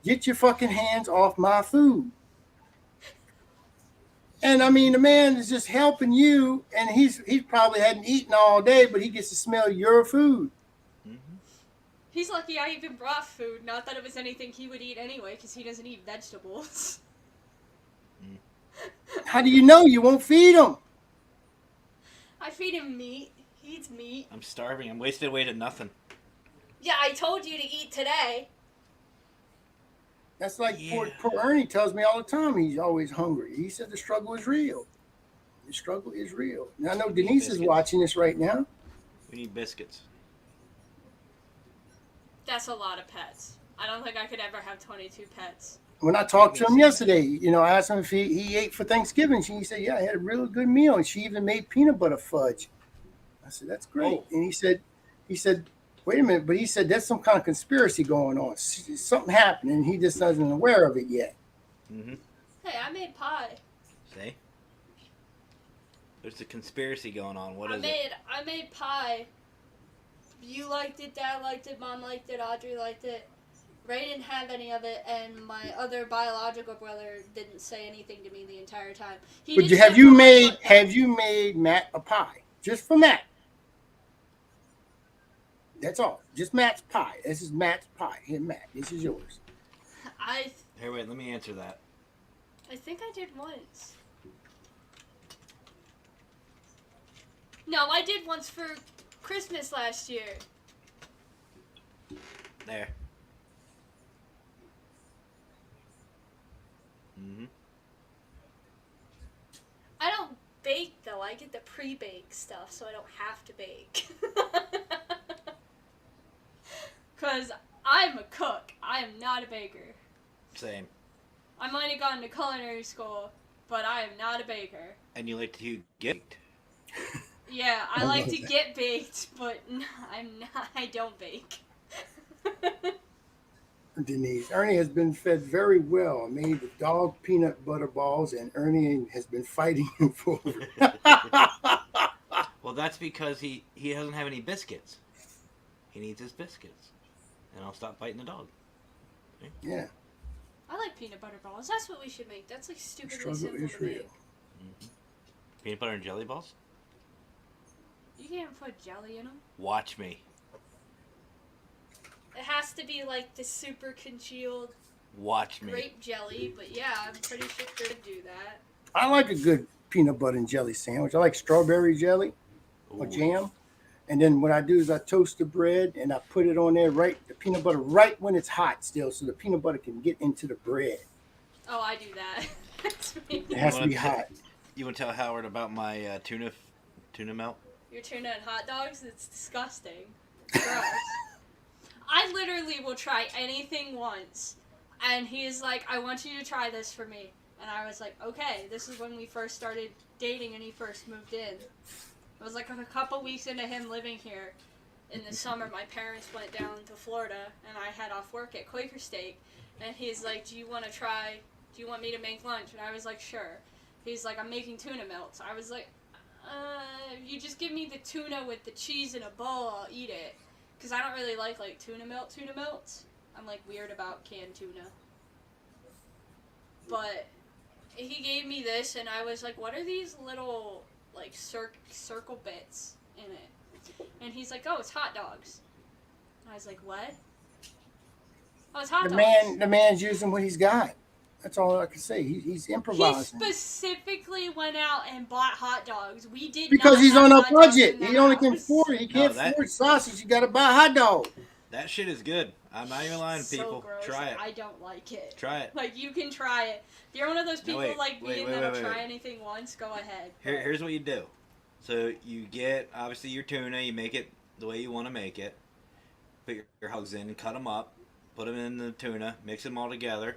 "Get your fucking hands off my food." And I mean, the man is just helping you, and he probably hadn't eaten all day, but he gets to smell your food. Mm-hmm. He's lucky I even brought food. Not that it was anything he would eat anyway, because he doesn't eat vegetables. How do you know you won't feed him? I feed him meat. He eats meat. I'm starving. I'm wasted away to nothing. Yeah, I told you to eat today. That's like Yeah. poor Ernie tells me all the time. He's always hungry. He said the struggle is real. The struggle is real. Now I know Denise is biscuits. watching this right now. We need biscuits. That's a lot of pets. I don't think I could ever have 22 pets. When I talked to him yesterday, you know, I asked him if he ate for Thanksgiving. He said, yeah, I had a really good meal. And she even made peanut butter fudge. I said, that's great. Oh. And he said, wait a minute, but he said there's some kind of conspiracy going on. Something happened, and he just isn't aware of it yet. Mm-hmm. Hey, I made pie. See? There's a conspiracy going on. What is it? I made pie. You liked it, Dad liked it, Mom liked it, Audrey liked it. Ray didn't have any of it, and my other biological brother didn't say anything to me the entire time. But have you made Matt a pie? Just for Matt. That's all. Just Matt's pie. This is Matt's pie. Here, Matt, this is yours. Here, wait. Let me answer that. I think I did once. No, I did once for Christmas last year. There. Mm-hmm. I don't bake though. I get the pre-baked stuff, so I don't have to bake. Cause I'm a cook. I am not a baker. Same. I might have gone to culinary school, but I am not a baker. And you like to get? Yeah, I I like love to that. get baked, but I don't bake. Denise, Ernie has been fed very well. I made the dog peanut butter balls, and Ernie has been fighting him for it. Well, that's because he doesn't have any biscuits. he needs his biscuits, and I'll stop biting the dog. Yeah. I like peanut butter balls. That's what we should make. That's like stupidly Struggle simple is to real. make. Peanut butter and jelly balls. You can't put jelly in them. Watch me. It has to be like the super congealed Watch me. grape jelly, but yeah, I'm pretty sure they do that. I like a good peanut butter and jelly sandwich. I like strawberry jelly or Ooh. jam. And then what I do is I toast the bread and I put it on there the peanut butter right when it's hot still, so the peanut butter can get into the bread. Oh, I do that. That's me. It has to be You wanna hot. You want to tell Howard about my tuna melt? Your tuna and hot dogs? It's disgusting. Gross. I literally will try anything once. And he is like, I want you to try this for me. And I was like, okay. This is when we first started dating and he first moved in. It was like a couple weeks into him living here. In the summer, my parents went down to Florida and I had off work at Quaker Steak. And he's like, do you want me to make lunch? And I was like, sure. He's like, I'm making tuna melts. I was like, if you just give me the tuna with the cheese in a bowl, I'll eat it. Because I don't really like tuna melts. I'm like weird about canned tuna. But he gave me this and I was like, what are these little like circle bits in it? And he's like, oh, it's hot dogs. And I was like, what? Oh, it's hot dogs. The man's using what he's got. That's all I can say. He's He improvising. specifically went out and bought hot dogs. We did Because not he's have on a hot dogs budget. in the He only can house. afford. He can't that- afford sausage. You got to buy a hot dog. That shit is good. I'm not even lying, So people. gross. Try it. I don't like it. Try it. Like, you can try it. If you're one of those people wait, like me wait, and wait, that'll wait, try wait. anything once, go ahead. Here's what you do. So you get obviously your tuna. You make it the way you want to make it. Put your hogs in, cut them up, put them in the tuna, mix them all together,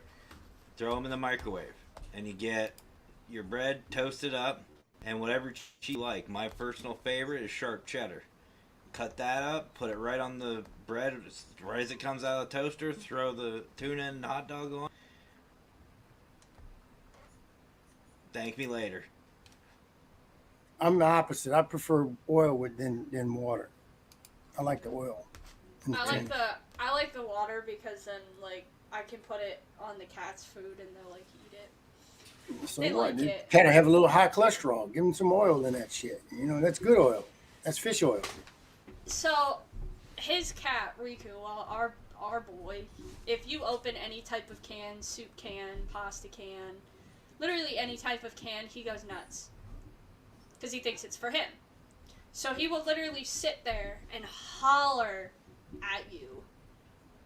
throw them in the microwave, and you get your bread toasted up and whatever cheese you like. My personal favorite is sharp cheddar. Cut that up, put it right on the bread right as it comes out of the toaster. Throw the tuna and hot dog on. Thank me later. I'm the opposite. I prefer oil than water. I like the oil. in the tin. I like the water because then like I can put it on the cat's food and they'll like eat it. So they what? like They it. gotta have a little high cholesterol. Give them some oil in that shit. You know, that's good oil. That's fish oil. So his cat Riku, well, our boy, if you open any type of can, soup can, pasta can, literally any type of can, he goes nuts because he thinks it's for him. So he will literally sit there and holler at you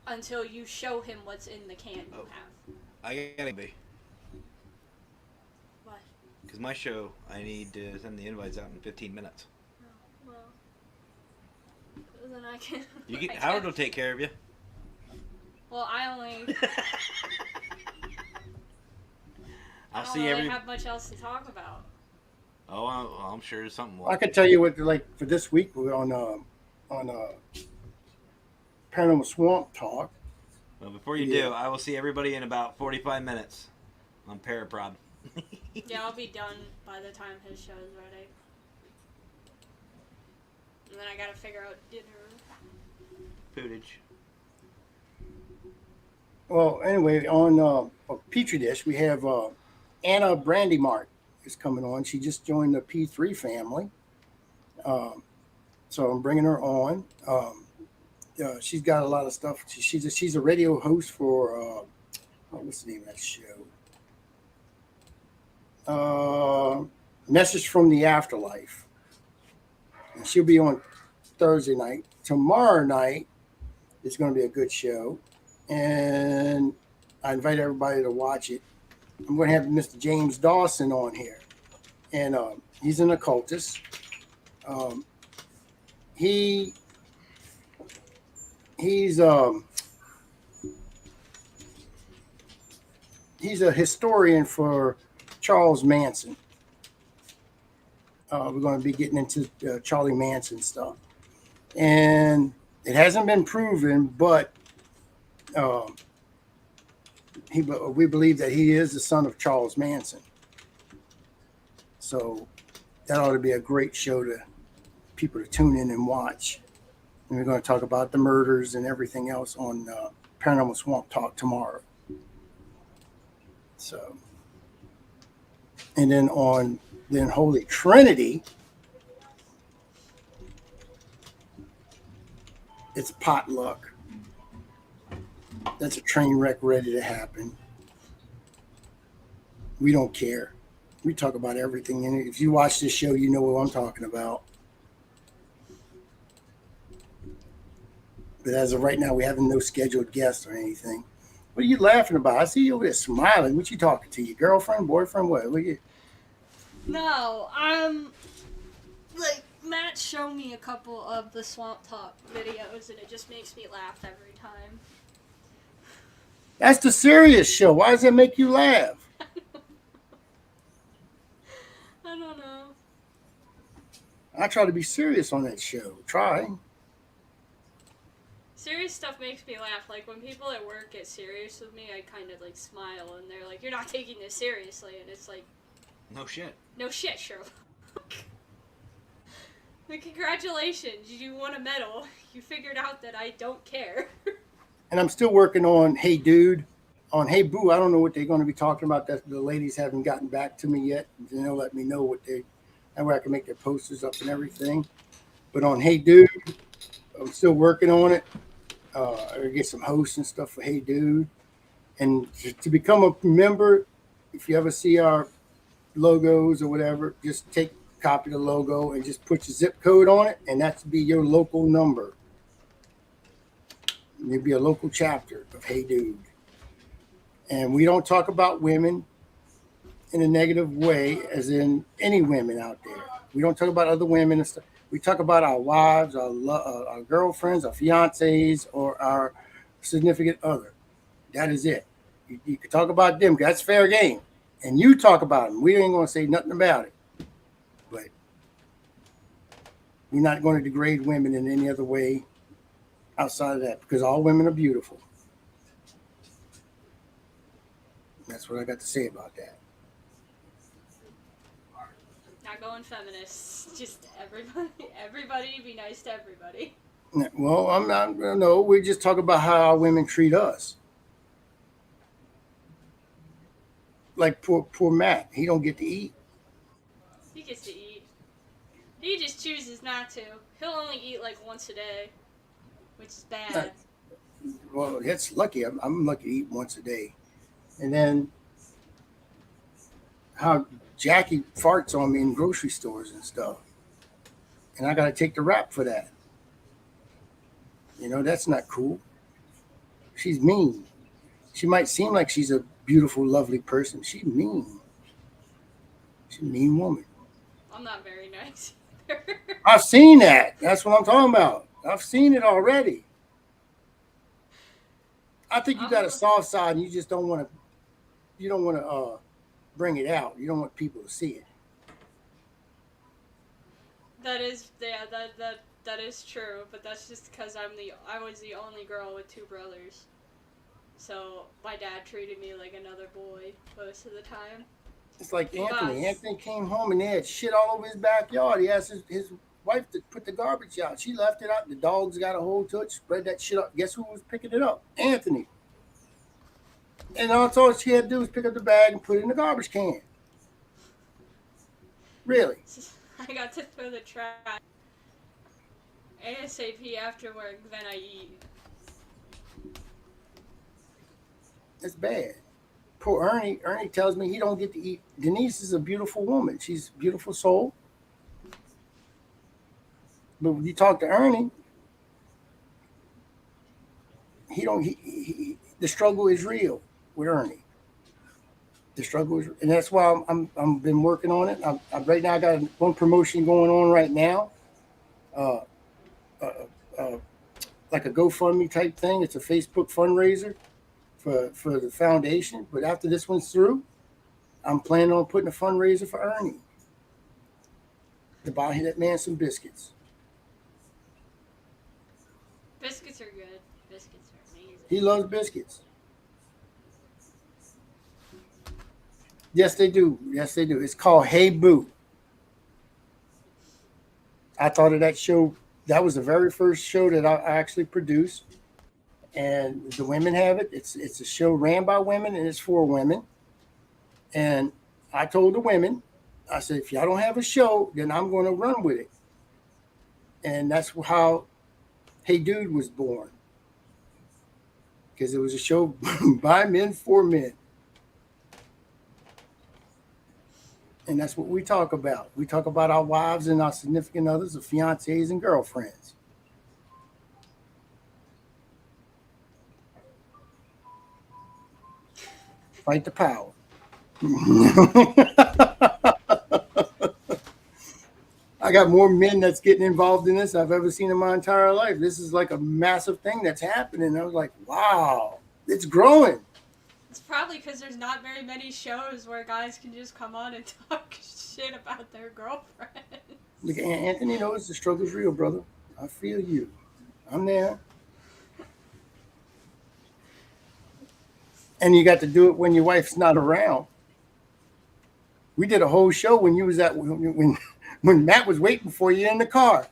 until you show him what's in the can you Oh. have. I gotta be. What? Because my show, I need to send the invites out in 15 minutes. Well, then I can. You get I Howard can't- will take care of you. Well, I only. I I'll don't see really every. have much else to talk about. Oh, I'm sure there's something. I could tell you what, like for this week, we're on Paranormal Swamp Talk. Well, before you Yeah. do, I will see everybody in about 45 minutes on Paraprod. Yeah, I'll be done by the time his show's ready. And then I gotta figure out dinner. Footage. Well, anyway, on a Petri dish, we have Anna Brandymart is coming on. She just joined the P3 family. So I'm bringing her on. She's got a lot of stuff. She's a radio host for what's the name of that show? Message from the Afterlife. And she'll be on Thursday night. Tomorrow night is going to be a good show, and I invite everybody to watch it. I'm going to have Mr. James Dawson on here, and he's an occultist. He's a historian for Charles Manson. We're going to be getting into Charlie Manson stuff, and it hasn't been proven, but we believe that he is the son of Charles Manson. So that ought to be a great show to people to tune in and watch. And we're going to talk about the murders and everything else on Paranormal Swamp Talk tomorrow. So, and then on Holy Trinity, it's potluck. That's a train wreck ready to happen. We don't care. We talk about everything in it. If you watch this show, you know what I'm talking about. But as of right now, we have no scheduled guests or anything. What are you laughing about? I see you over there smiling. What you talking to? Your girlfriend, boyfriend, what? What you? No, like, Matt showed me a couple of the Swamp Talk videos, and it just makes me laugh every time. That's the serious show. Why does that make you laugh? I don't know. I try to be serious on that show. Try. Serious stuff makes me laugh. Like, when people at work get serious with me, I kind of, like, smile, and they're like, you're not taking this seriously, and it's like, No shit. no shit, Sherlock. Like, congratulations, you won a medal. You figured out that I don't care. And I'm still working on Hey Dude. On Hey Boo, I don't know what they're going to be talking about. That the ladies haven't gotten back to me yet. They'll let me know what they, that way I can make their posters up and everything. But on Hey Dude, I'm still working on it. I get some hosts and stuff for Hey Dude. And to become a member, if you ever see our logos or whatever, just take a copy of the logo and just put your zip code on it, and that's to be your local number. You'll be a local chapter of Hey Dude. And we don't talk about women in a negative way, as in any women out there. We don't talk about other women and stuff. We talk about our wives, our girlfriends, our fiancés, or our significant other. That is it. You can talk about them, 'cause that's fair game. And you talk about them. We ain't going to say nothing about it. But we're not going to degrade women in any other way outside of that, because all women are beautiful. That's what I got to say about that. Not going feminists. Just everybody be nice to everybody. Well, I'm not. No, we just talk about how our women treat us. Like poor Matt, he don't get to eat. He gets to eat. He just chooses not to. He'll only eat like once a day, which is bad. Well, that's lucky. I'm lucky to eat once a day. And then how Jackie farts on me in grocery stores and stuff. And I got to take the rap for that. You know, that's not cool. She's mean. She might seem like she's a beautiful, lovely person. She's mean. She's a mean woman. I'm not very nice. I've seen that. That's what I'm talking about. I've seen it already. I think you got a soft side, and you just don't want to. You don't want to bring it out. You don't want people to see it. That is, yeah, that is true. But that's just because I was the only girl with two brothers. So my dad treated me like another boy most of the time. It's like Anthony. Anthony came home and they had shit all over his backyard. He asked his wife to put the garbage out. She left it out. The dogs got a hold to it, spread that shit up. Guess who was picking it up? Anthony. And all she had to do was pick up the bag and put it in the garbage can. Really? I got to throw the trash ASAP after work, then I eat. It's bad. Poor Ernie. Ernie tells me he don't get to eat. Denise is a beautiful woman. She's a beautiful soul. But when you talk to Ernie, the struggle is real with Ernie. The struggle is, and that's why I'm been working on it. Right now I got one promotion going on right now, like a GoFundMe type thing. It's a Facebook fundraiser for the foundation. But after this one's through, I'm planning on putting a fundraiser for Ernie to buy that man some biscuits. Biscuits are good. Biscuits are amazing. He loves biscuits. Yes, they do. Yes, they do. It's called Hey Boo. I thought of that show That was the very first show that I actually produced, and the women have it. It's a show ran by women and it's for women. And I told the women, I said, if y'all don't have a show, then I'm going to run with it. And that's how Hey Dude was born, because it was a show by men for men. And that's what we talk about. We talk about our wives and our significant others, our fiancés and girlfriends. Fight the power. I got more men that's getting involved in this I've ever seen in my entire life. This is like a massive thing that's happening. I was like, wow, it's growing. It's probably because there's not very many shows where guys can just come on and talk shit about their girlfriend. Look, Anthony knows the struggle's real, brother. I feel you. I'm there. And you got to do it when your wife's not around. We did a whole show when you was at when Matt was waiting for you in the car.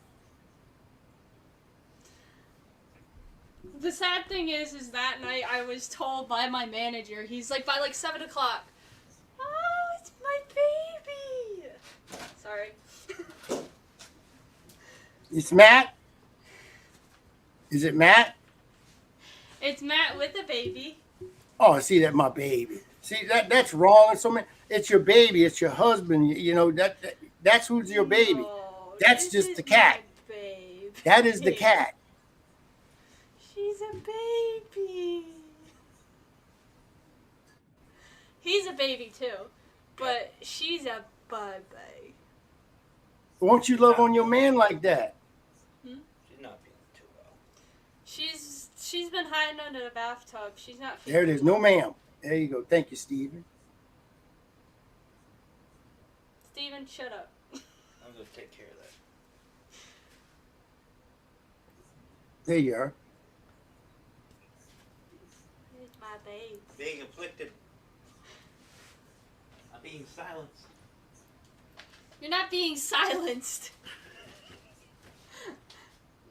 The sad thing is that night I was told by my manager, he's like, by like 7 o'clock, oh, it's my baby. Sorry. It's Matt? Is it Matt? It's Matt with a baby. Oh, see, that my baby. See, that's wrong. So many. It's your baby. It's your husband. You know that's who's your baby. No, That's this just is the cat. my babe. That is the cat. She's a baby. He's a baby too, but she's a baby. Won't you love on your man like that? She's not feeling too well. She's been hiding under the bathtub. She's not. There it is. No, ma'am. There you go. Thank you, Stephen. Steven, shut up. I'm gonna take care of that. There you are. It's my babe. Being afflicted. I'm being silenced. You're not being silenced.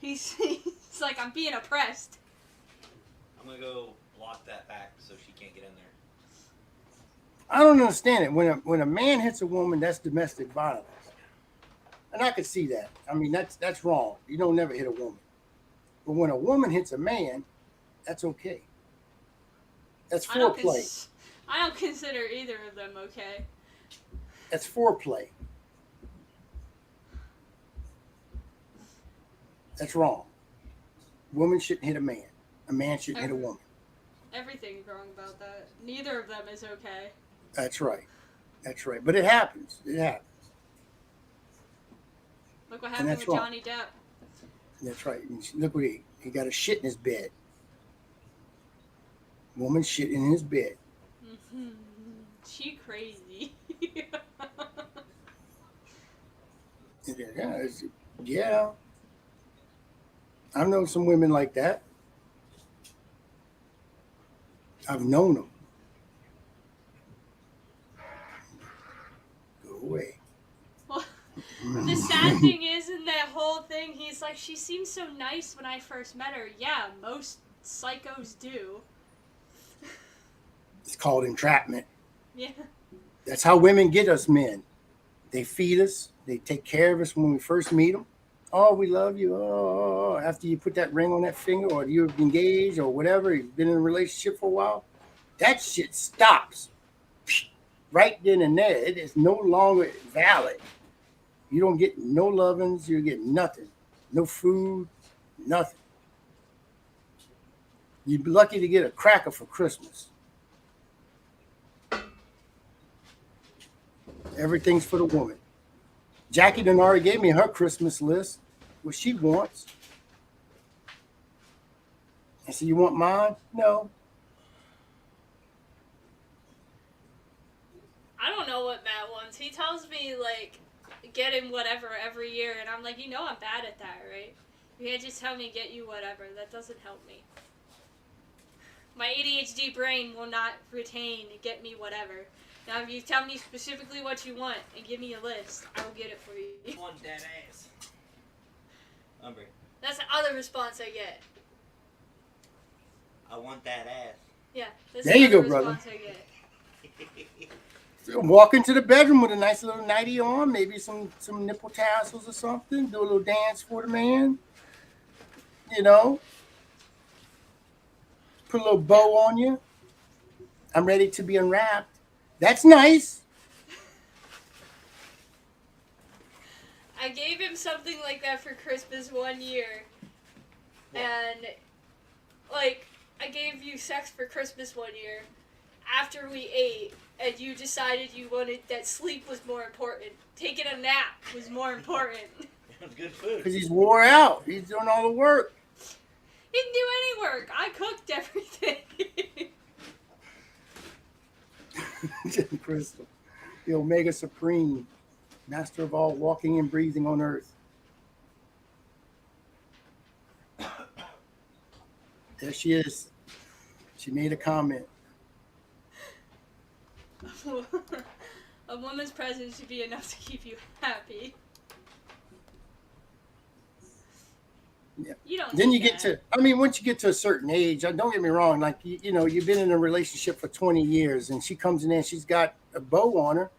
He's like, I'm being oppressed. I'm gonna go block that back so she can't get in there. I don't understand it. When a man hits a woman, that's domestic violence, and I could see that. I mean, that's wrong. You don't never hit a woman. But when a woman hits a man, that's okay. That's foreplay. I don't consider either of them okay. That's foreplay. That's wrong. Woman shouldn't hit a man. A man shouldn't hit a woman. Everything's wrong about that. Neither of them is okay. That's right. That's right. But it happens. It happens. Look what happened with wrong. Johnny Depp. That's right. Look what he got a shit in his bed. Woman shit in his bed. She crazy. Yeah. I've known some women like that. I've known them. Go away. Well, the sad thing is, in that whole thing, he's like, she seemed so nice when I first met her. Yeah, most psychos do. It's called entrapment. Yeah. That's how women get us men. They feed us. They take care of us when we first meet them. Oh, we love you. Oh, after you put that ring on that finger, or you're engaged, or whatever, you've been in a relationship for a while, that shit stops right then and there. It is no longer valid. You don't get no lovings. You get nothing. No food, nothing. You'd be lucky to get a cracker for Christmas. Everything's for the woman. Jackie done already gave me her Christmas list, what she wants. I said, you want mine? No. I don't know what Matt wants. He tells me, like, get him whatever every year, and I'm like, you know I'm bad at that, right? You can't just tell me get you whatever. That doesn't help me. My ADHD brain will not retain get me whatever. Now, if you tell me specifically what you want and give me a list, I will get it for you. Want that ass. Umbre, That's the other response I get. I want that ass. Yeah, that's There the you other go, brother. response I get. Walk into the bedroom with a nice little nightie on, maybe some nipple tassels or something. Do a little dance for the man. You know, put a little bow on you. I'm ready to be unwrapped. That's nice. I gave him something like that for Christmas one year. And, like, I gave you sex for Christmas one year after we ate, and you decided you wanted that sleep was more important. Taking a nap was more important. It was good food. Because he's wore out. He's doing all the work. He didn't do any work. I cooked everything. Jim Crystal, the Omega Supreme, master of all walking and breathing on earth. There she is. She made a comment. A woman's presence should be enough to keep you happy. Yeah. You don't. Then need you get that. to, I mean, once you get to a certain age, don't get me wrong, like, you know, you've been in a relationship for 20 years and she comes in there and she's got a bow on her.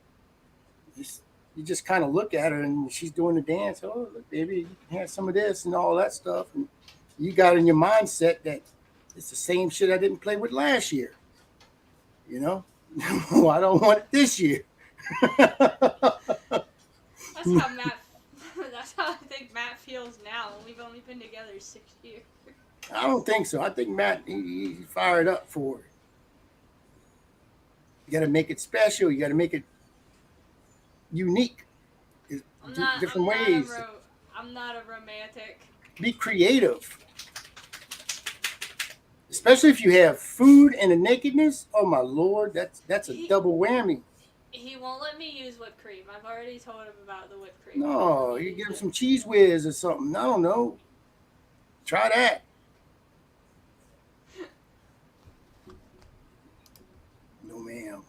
You just kind of look at her and she's doing the dance. Oh, look, baby, you can have some of this and all that stuff. And you got in your mindset that it's the same shit I didn't play with last year. You know? Oh, I don't want it this year. That's how Matt. That's how I think Matt feels now. We've only been together 6 years. I don't think so. I think Matt, he's fired up for it. You got to make it special. You got to make it unique. I'm Do not. different I'm ways. I'm not a romantic. Be creative. Especially if you have food and a nakedness. Oh my Lord, that's a double whammy. He won't let me use whipped cream. I've already told him about the whipped cream. No, you give him some cheese whiz or something. I don't know. Try that. No, ma'am.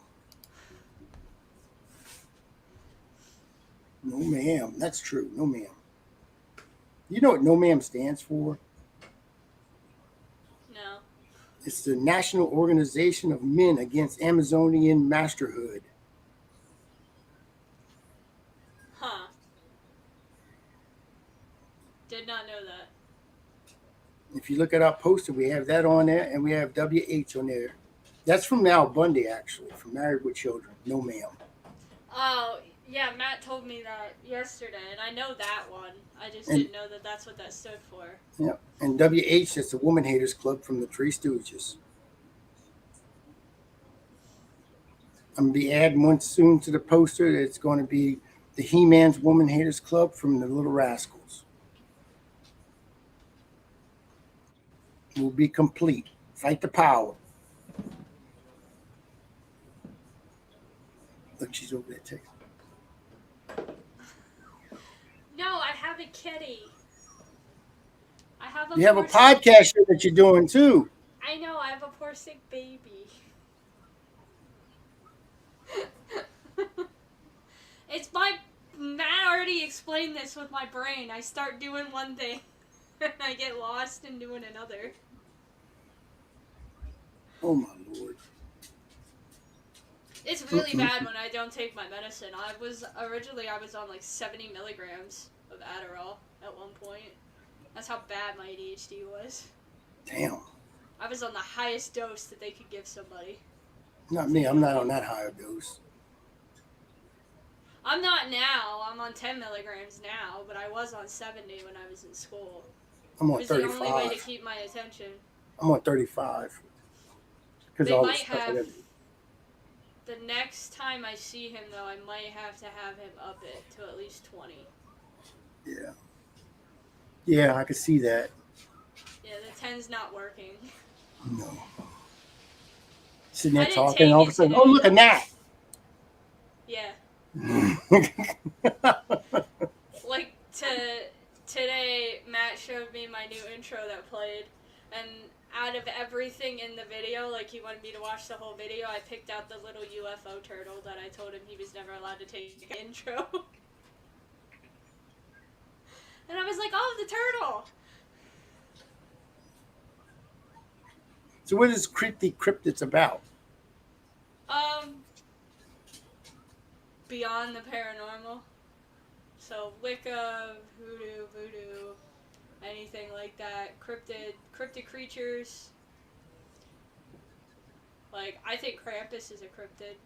No, ma'am. That's true. No, ma'am. You know what no, ma'am stands for? No. It's the National Organization of Men Against Amazonian Masterhood. Huh. Did not know that. If you look at our poster, we have that on there, and we have WH on there. That's from Al Bundy, actually, from Married with Children. No, ma'am. Oh, yeah, Matt told me that yesterday, and I know that one. I just And- didn't know that that's what that stood for. Yeah. And WH, that's the Woman Haters Club from the Three Stooges. I'm going to be adding one soon to the poster. It's going to be the He-Man's Woman Haters Club from the Little Rascals. We'll be complete. Fight the power. Look, she's over there too. No, I have a kitty. I have a. You have a poor sick- podcast show that you're doing too. I know. I have a poor sick baby. It's my. Matt already explained this with my brain. I start doing one thing, and I get lost in doing another. Oh my Lord. It's really bad when I don't take my medicine. I was on like 70 milligrams of Adderall at one point. That's how bad my ADHD was. Damn. I was on the highest dose that they could give somebody. Not me. I'm not on that high dose. I'm not now. I'm on 10 milligrams now, but I was on 70 when I was in school. I'm It on was the only way to 35. keep my attention. I'm on 35. Because They all the might stuff have. that The next time I see him, though, I might have to have him up it to at least 20. Yeah. Yeah, I could see that. Yeah, the 10's not working. No. Sitting I there didn't talking, take all of a it sudden, today. oh, look at that. Yeah. Like, today, Matt showed me my new intro that played, and out of everything in the video, like, he wanted me to watch the whole video, I picked out the little UFO turtle that I told him he was never allowed to take an intro. And I was like, oh, the turtle. So what is Creepy Cryptids about? Beyond the paranormal. So Wicca, voodoo, anything like that. Cryptid creatures. Like, I think Krampus is a cryptid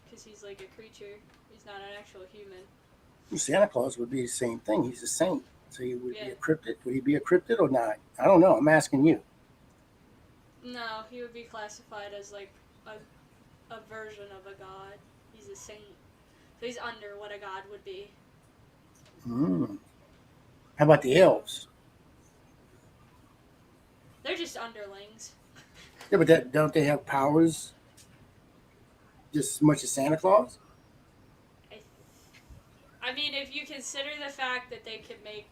because he's like a creature. He's not an actual human. Santa Claus would be the same thing. He's a saint. So he would be Yeah. a cryptid. Would he be a cryptid or not? I don't know. I'm asking you. No, he would be classified as like a version of a god. He's a saint. So he's under what a god would be. Hmm. How about the elves? They're just underlings. Yeah, but don't they have powers just as much as Santa Claus? I mean, if you consider the fact that they could make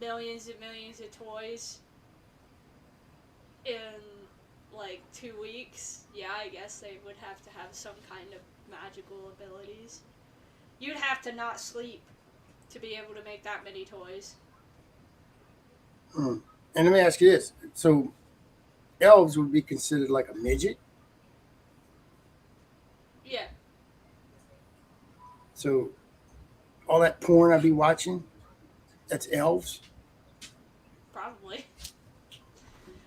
millions and millions of toys in like 2 weeks, yeah, I guess they would have to have some kind of magical abilities. You'd have to not sleep to be able to make that many toys. Hmm. And let me ask you this. So elves would be considered like a midget. Yeah. So all that porn I'd be watching, that's elves. Probably.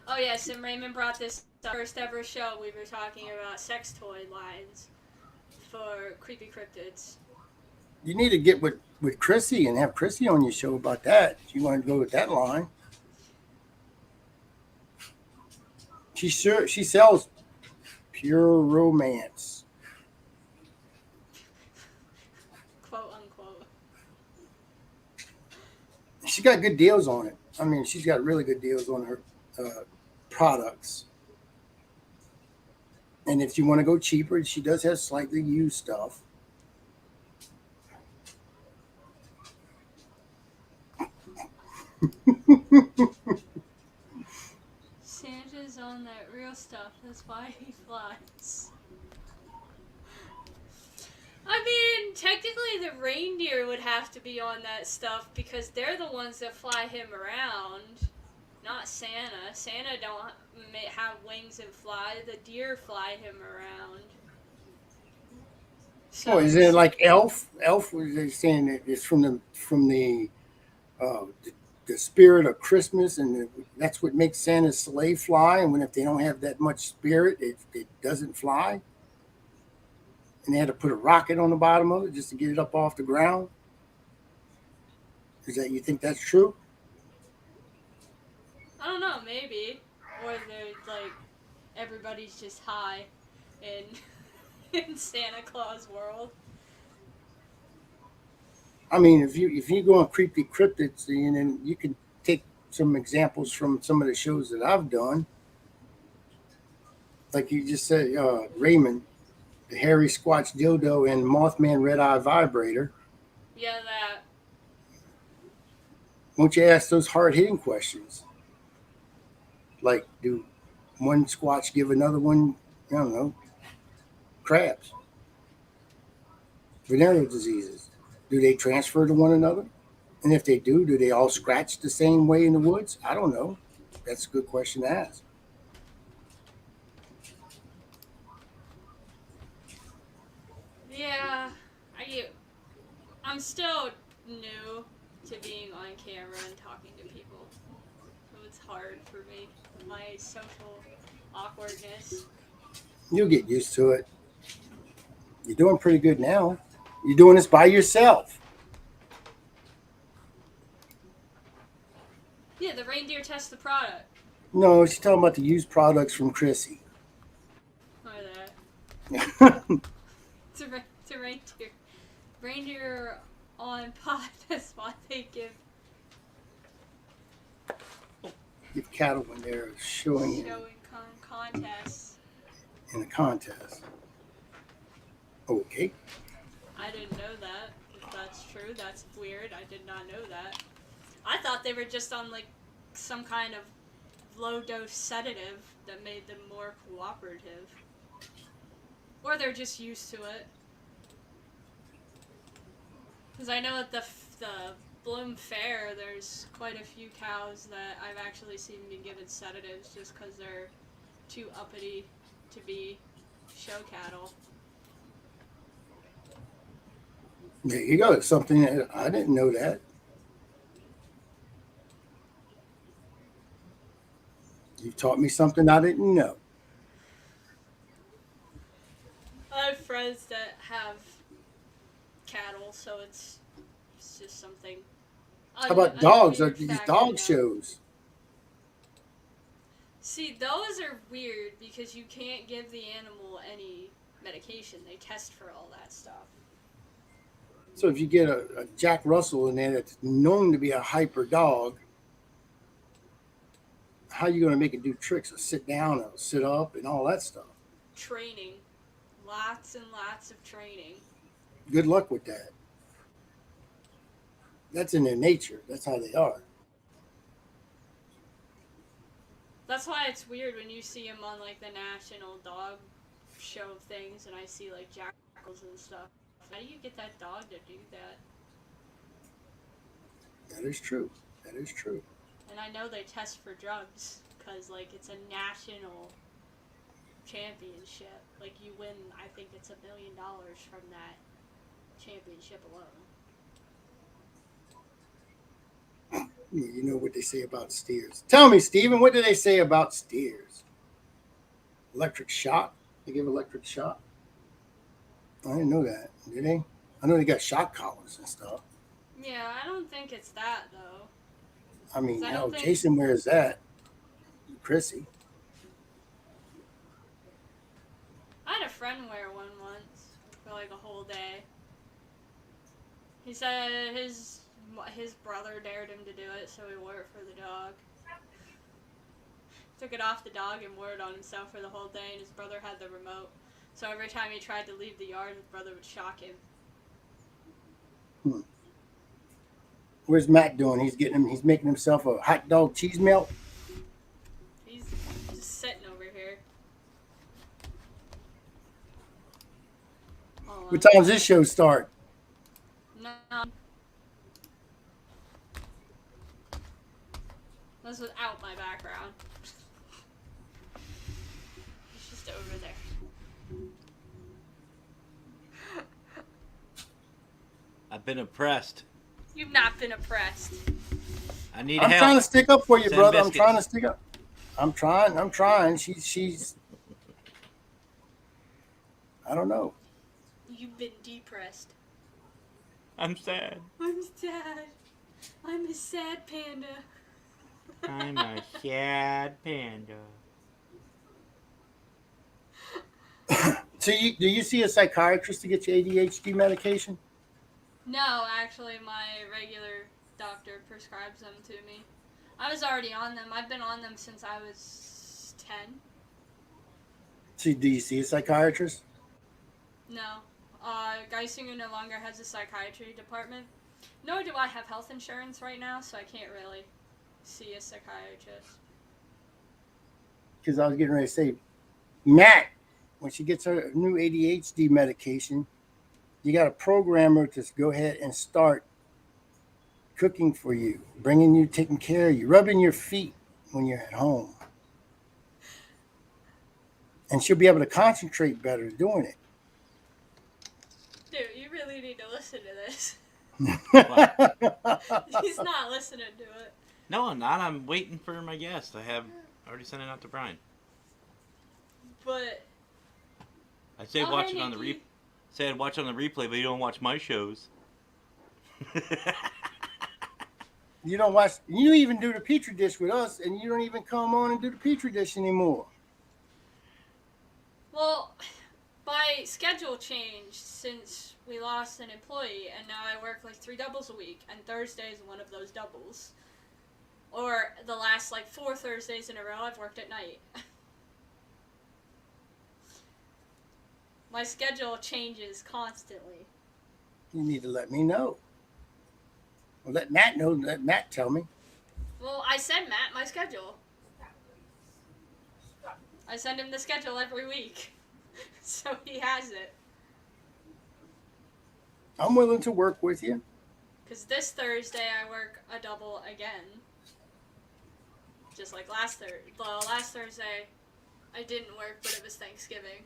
Oh yes, and Raymond brought this first ever show. We were talking about sex toy lines for creepy cryptids. You need to get with Chrissy and have Chrissy on your show about that. If you want to go with that line. She sells pure romance. Quote unquote. She got good deals on it. I mean, she's got really good deals on her products. And if you want to go cheaper, she does have slightly used stuff. Santa's on that real stuff, that's why he flies. I mean, technically the reindeer would have to be on that stuff because they're the ones that fly him around, not Santa. Santa don't have wings and fly, the deer fly him around. So Oh, is it like Elf? Elf was they saying that it's from the spirit of Christmas, and that's what makes Santa's sleigh fly. And when if they don't have that much spirit, it doesn't fly. And they had to put a rocket on the bottom of it just to get it up off the ground. Is that you think that's true? I don't know, maybe. Or they're like, everybody's just high in in Santa Claus world. I mean, if you go on Creepy Cryptids, and then you can take some examples from some of the shows that I've done. Like you just said, Raymond, the Harry Squatch dildo and Mothman red eye vibrator. Yeah, that. Won't you ask those hard hitting questions? Like, do one Squatch give another one, I don't know, crabs, venereal diseases? Do they transfer to one another? And if they do they all scratch the same way in the woods? I don't know. That's a good question to ask. Yeah, I'm still new to being on camera and talking to people, so it's hard for me. My social awkwardness. You'll get used to it. You're doing pretty good now. You're doing this by yourself. Yeah, the reindeer test the product. No, she's talking about the used products from Chrissy. Or that. It's a reindeer. Reindeer on pot, that's why they give Give cattle when they're showing contests. in a contest. Okay. I didn't know that. If that's true, that's weird. I did not know that. I thought they were just on like some kind of low dose sedative that made them more cooperative. Or they're just used to it. Because I know that the Bloom Fair, there's quite a few cows that I've actually seen be given sedatives just because they're too uppity to be show cattle. There you go. It's something that I didn't know that. You taught me something I didn't know. I have friends that have cattle, so it's just something. How about dogs? Are these fact to dog know. shows? See, those are weird because you can't give the animal any medication. They test for all that stuff. So if you get a Jack Russell in there that's known to be a hyper dog, how are you going to make it do tricks or sit down or sit up and all that stuff? Training. Lots and lots of training. Good luck with that. That's in their nature. That's how they are. That's why it's weird when you see them on like the national dog show things and I see like jackals and stuff. How do you get that dog to do that? That is true. That is true. And I know they test for drugs because like it's a national championship. Like you win, I think it's $1 million from that championship alone. You know what they say about steers. Tell me, Stephen, what do they say about steers? Electric shock? They give electric shock? I didn't know that. Did they? I know they got shock collars and stuff. Yeah, I don't think it's that though. I mean, I hell, don't think- Jason wears that. Chrissy. I had a friend wear one once for like a whole day. He said his brother dared him to do it, so he wore it for the dog. Took it off the dog and wore it on himself for the whole day, and his brother had the remote. So every time he tried to leave the yard, his brother would shock him. Where's Matt doing? He's making himself a hot dog cheese melt. He's just sitting over here. Hold on. What time does this show start? No. That's without my background. It's just over there. I've been oppressed. You've not been oppressed. I need I'm help. trying to stick up for you, Send brother. biscuits. I'm trying to stick up. I'm trying. She's. I don't know. You've been depressed. I'm sad. I'm sad. I'm a sad panda. I'm a sad panda. So do you see a psychiatrist to get your ADHD medication? No, actually, my regular doctor prescribes them to me. I was already on them. I've been on them since I was 10. So do you see a psychiatrist? No. Geisinger no longer has a psychiatry department. Nor do I have health insurance right now, so I can't really see a psychiatrist. Because I was getting ready to say, Matt, when she gets her new ADHD medication, you got to program her to go ahead and start cooking for you, bringing you, taking care of you, rubbing your feet when you're at home. And she'll be able to concentrate better doing it. Dude, you really need to listen to this. What? He's not listening to it. No, I'm not. I'm waiting for my guest. I have already sent it out to Brian. But I say Oh, watch hey, it on the Nikki. Say I'd watch on the replay, but you don't watch my shows. You don't watch, you even do the Petri dish with us, and you don't even come on and do the Petri dish anymore. well, my schedule changed since we lost an employee, and now I work like 3 doubles a week, and Thursday is one of those doubles. Or the last like 4 Thursdays in a row, I've worked at night. My schedule changes constantly. You need to let me know. Well, let Matt know. Let Matt tell me. Well, I send Matt my schedule. I send him the schedule every week. So he has it. I'm willing to work with you. Because this Thursday I work a double again. Just like last Thursday. Well, last Thursday I didn't work, but it was Thanksgiving.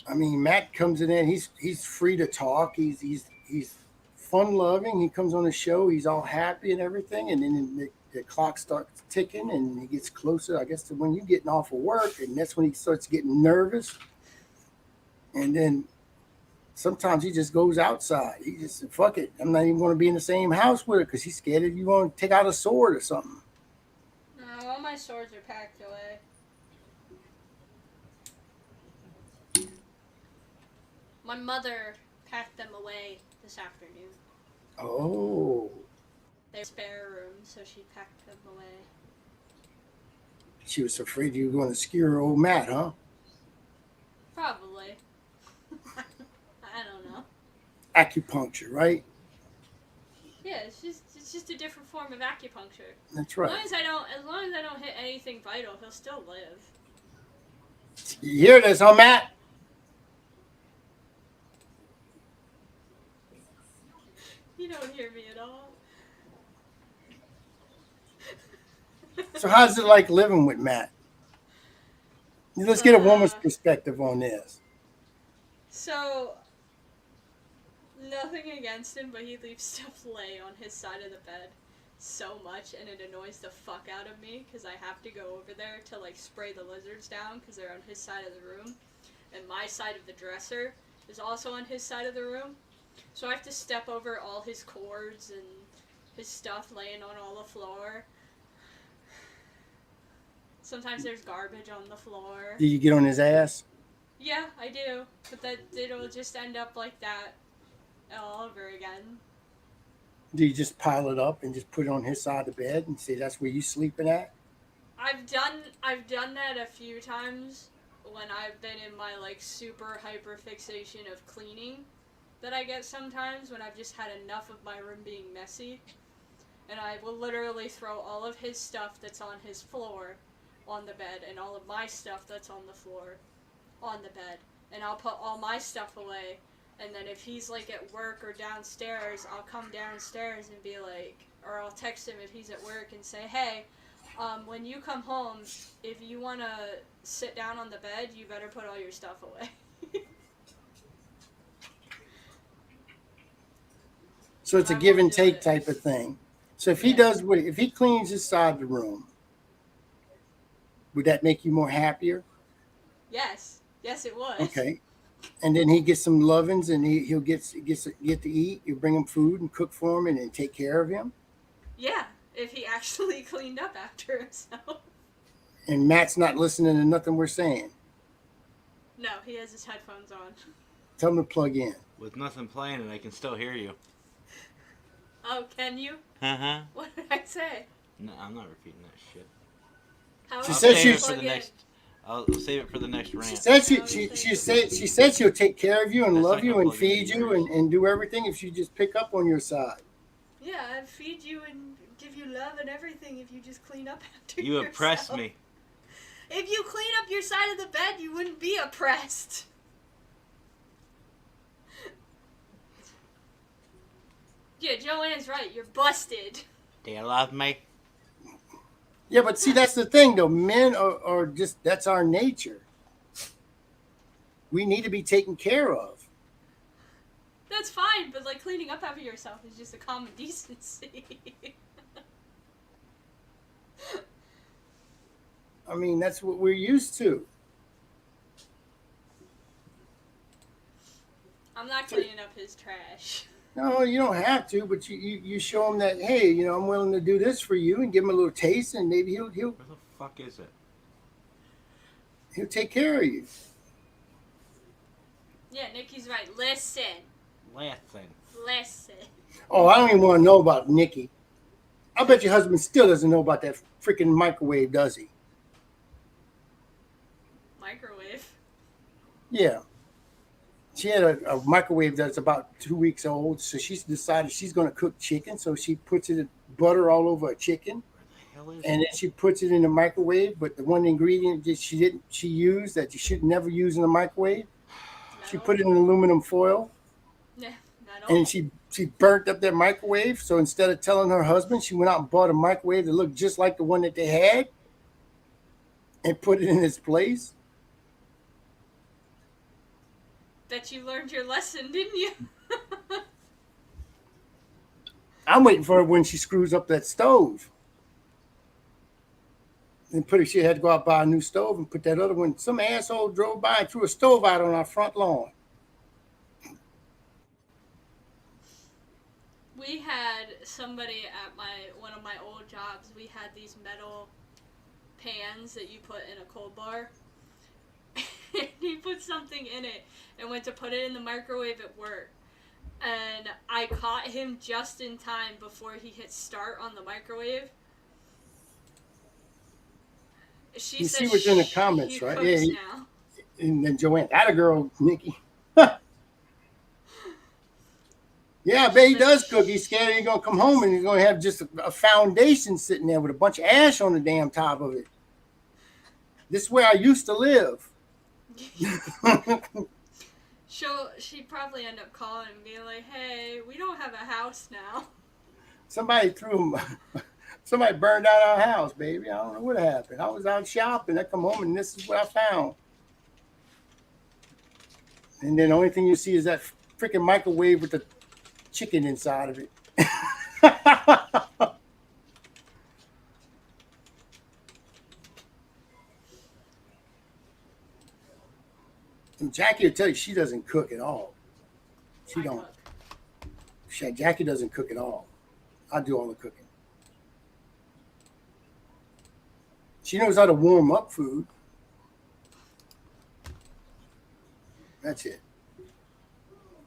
I mean, Matt comes in there. He's free to talk. He's fun loving. He comes on the show. He's all happy and everything. And then the clock starts ticking, and he gets closer, I guess, to when you're getting off of work, and that's when he starts getting nervous. And then sometimes he just goes outside. He just said, fuck it. I'm not even going to be in the same house with her because he's scared if you want to take out a sword or something. No, all my swords are packed away. My mother packed them away this afternoon. Oh, Their spare room, so she packed them away. she was afraid you were going to skewer old Matt, huh? Probably. I don't know. Acupuncture, right? Yeah, it's just a different form of acupuncture. That's As right. long as I don't hit anything vital, he'll still live. You hear this, huh, Matt? You don't hear me at all. So how's it like living with Matt? Let's get a woman's perspective on this. So, nothing against him, but he leaves stuff lay on his side of the bed so much, and it annoys the fuck out of me because I have to go over there to like spray the lizards down because they're on his side of the room, and my side of the dresser is also on his side of the room. So I have to step over all his cords and his stuff laying on all the floor. Sometimes there's garbage on the floor. Did you get on his ass? Yeah, I do. But that it'll just end up like that all over again. Do you just pile it up and just put it on his side of the bed and say that's where you sleeping at? I've done that a few times when I've been in my like super hyper fixation of cleaning that I get sometimes when I've just had enough of my room being messy. And I will literally throw all of his stuff that's on his floor on the bed and all of my stuff that's on the floor on the bed. And I'll put all my stuff away. And then if he's like at work or downstairs, I'll come downstairs and be like, or I'll text him if he's at work and say, hey, when you come home, if you want to sit down on the bed, you better put all your stuff away. So it's a give and take type of thing. So if he does if he cleans his side of the room, would that make you more happier? Yes. Yes, it would. Okay. And then he gets some lovins and he'll get to eat. You bring him food and cook for him and then take care of him. Yeah, if he actually cleaned up after himself. And Matt's not listening to nothing we're saying. No, he has his headphones on. Tell him to plug in. With nothing playing and I can still hear you. Oh, can you? Uh-huh. What did I say? No, I'm not repeating that shit. How She would said you she's- plug for the in? next. I'll save it for the next rant. She said she'll take care of you and That's love not you gonna and plug in feed you yours. and do everything if you just pick up on your side. Yeah, I'd feed you and give you love and everything if you just clean up after You yourself. oppress me. If you clean up your side of the bed, you wouldn't be oppressed. Yeah, Joanne's right. You're busted. Do you love me? Yeah, but see, that's the thing, though. Men are just, that's our nature. We need to be taken care of. That's fine, but like cleaning up after yourself is just a common decency. I mean, that's what we're used to. I'm not cleaning up his trash. No, you don't have to, but you show him that, hey, you know, I'm willing to do this for you and give him a little taste and maybe he'll Where the fuck is it? take care of you. Yeah, Nikki's right. Listen. Listen. Oh, I don't even want to know about Nikki. I bet your husband still doesn't know about that freaking microwave, does he? Microwave. Yeah. She had a microwave that's about 2 weeks old, so she's decided she's going to cook chicken. So she puts it butter all over a chicken, Where the hell is and it? then she puts it in the microwave. But the one ingredient that she used that you should never use in the microwave, she Metal. put it in aluminum foil. Yeah, metal. And she burnt up their microwave. So instead of telling her husband, she went out and bought a microwave that looked just like the one that they had and put it in its place. Bet you learned your lesson, didn't you? I'm waiting for her when she screws up that stove. And she had to go out and buy a new stove and put that other one. Some asshole drove by and threw a stove out on our front lawn. We had somebody at one of my old jobs. We had these metal pans that you put in a cold bar. And he put something in it and went to put it in the microwave at work. And I caught him just in time before he hit start on the microwave. She You said see what's in the comments, he right? cooks Yeah. now. And then Joanne, that a girl, Nikki. Yeah, I bet he does cook. He's scared he's going to come home and he's going to have just a foundation sitting there with a bunch of ash on the damn top of it. This is where I used to live. She'd probably end up calling and being like, "Hey, we don't have a house now." Somebody somebody burned down our house, baby. I don't know what happened. I was out shopping. I come home and this is what I found. And then the only thing you see is that freaking microwave with the chicken inside of it. And Jackie will tell you she doesn't cook at all. She I don't. cook. Jackie doesn't cook at all. I do all the cooking. She knows how to warm up food. That's it.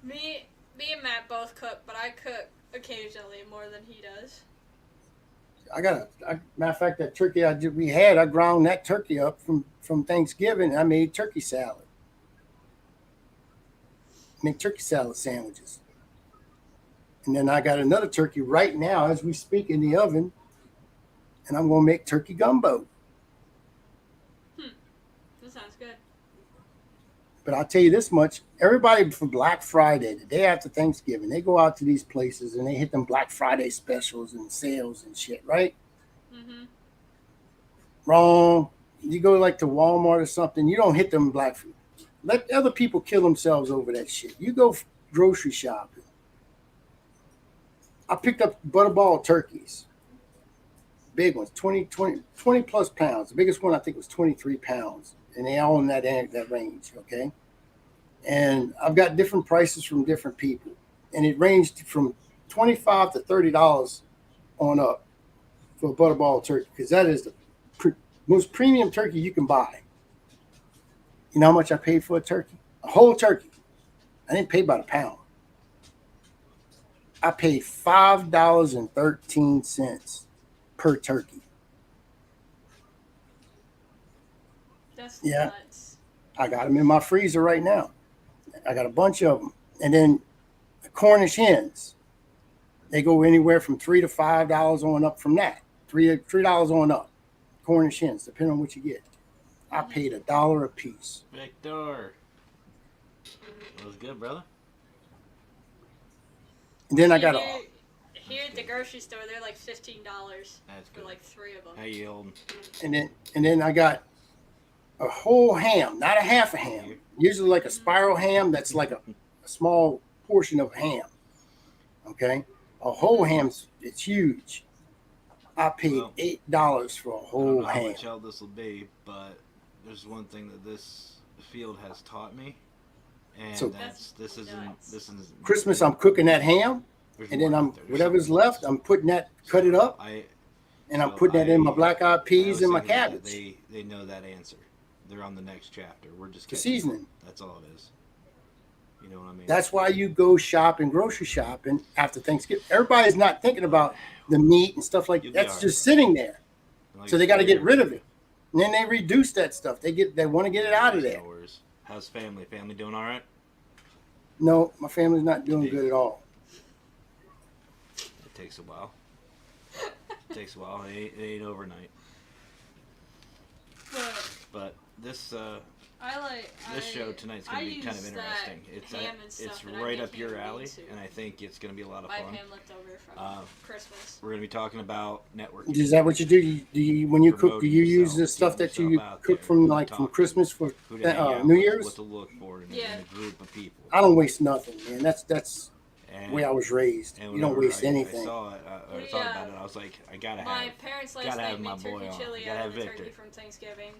Me and Matt both cook, but I cook occasionally more than he does. Matter of fact, that turkey I ground that turkey up from Thanksgiving. And I made turkey salad. Make turkey salad sandwiches. And then I got another turkey right now as we speak in the oven. And I'm going to make turkey gumbo. That sounds good. But I'll tell you this much. Everybody for Black Friday, the day after Thanksgiving, they go out to these places and they hit them Black Friday specials and sales and shit, right? Mm-hmm. Wrong. You go like to Walmart or something, you don't hit them Black Friday. Let other people kill themselves over that shit. You go grocery shopping. I picked up butterball turkeys. Big ones, 20 plus pounds. The biggest one I think was 23 pounds. And they all in that range, okay? And I've got different prices from different people. And it ranged from $25 to $30 on up for a butterball turkey, because that is the most premium turkey you can buy. You know how much I paid for a turkey? A whole turkey. I didn't pay about a pound. I paid $5.13 per turkey. That's Yeah. nuts. I got them in my freezer right now. I got a bunch of them. And then the Cornish hens, they go anywhere from $3 to $5 on up from that. $3 on up. Cornish hens, depending on what you get. I paid $1 a piece. Victor. That was good, brother. And then I Here- got Here at the grocery store, they're like $15 That's for good. like 3 of them. How you holding? and then I got a whole ham, not a half a ham. Usually like a spiral ham that's like a small portion of ham. Okay? A whole ham, it's huge. I paid Well, $8 for a I don't whole know how ham. much help this will be, but there's one thing that this field has taught me, and So- this isn't. Christmas, I'm cooking that ham, there's and then more I'm out there. There's whatever's something left, else. I'm putting that, cut it up, I and I'm so putting that in my I- black eyed I peas was and my thinking that cabbage. They know that answer. They're on the next chapter. We're just The catching up. seasoning. That's all it is. You know what I mean? That's why you go shopping, grocery shopping after Thanksgiving. Everybody's not thinking about the meat and stuff like You'll that. be That's all just sitting there. Like So they got to get Twitter. rid of it. And then they reduce that stuff. They want to get it out of No there. worries. How's family? Family doing all right? No, my family's not doing good at all. It takes a while. It takes a while. It ain't overnight. But But this This show tonight's I going to be kind of use interesting. that It's ham and stuff, it's and I right make up your ham and alley, beans soup. and I think it's going to be a lot of I have fun. ham left over from Christmas. We're going to be talking about networking. Is that what you do? Do you when you cook? Do you Promoting use the yourself, stuff that getting you yourself out cook there, from who like to from talk to, Christmas for who to hang out New with, Year's? what to look for in Yeah. a group of people. I don't waste nothing, man. That's the And, way I was raised. and You don't whenever waste I anything. saw it, or thought about it, I was like, I gotta My have. parents last gotta night have my made boy turkey on. chili Gotta out have of the Victor. turkey from Thanksgiving.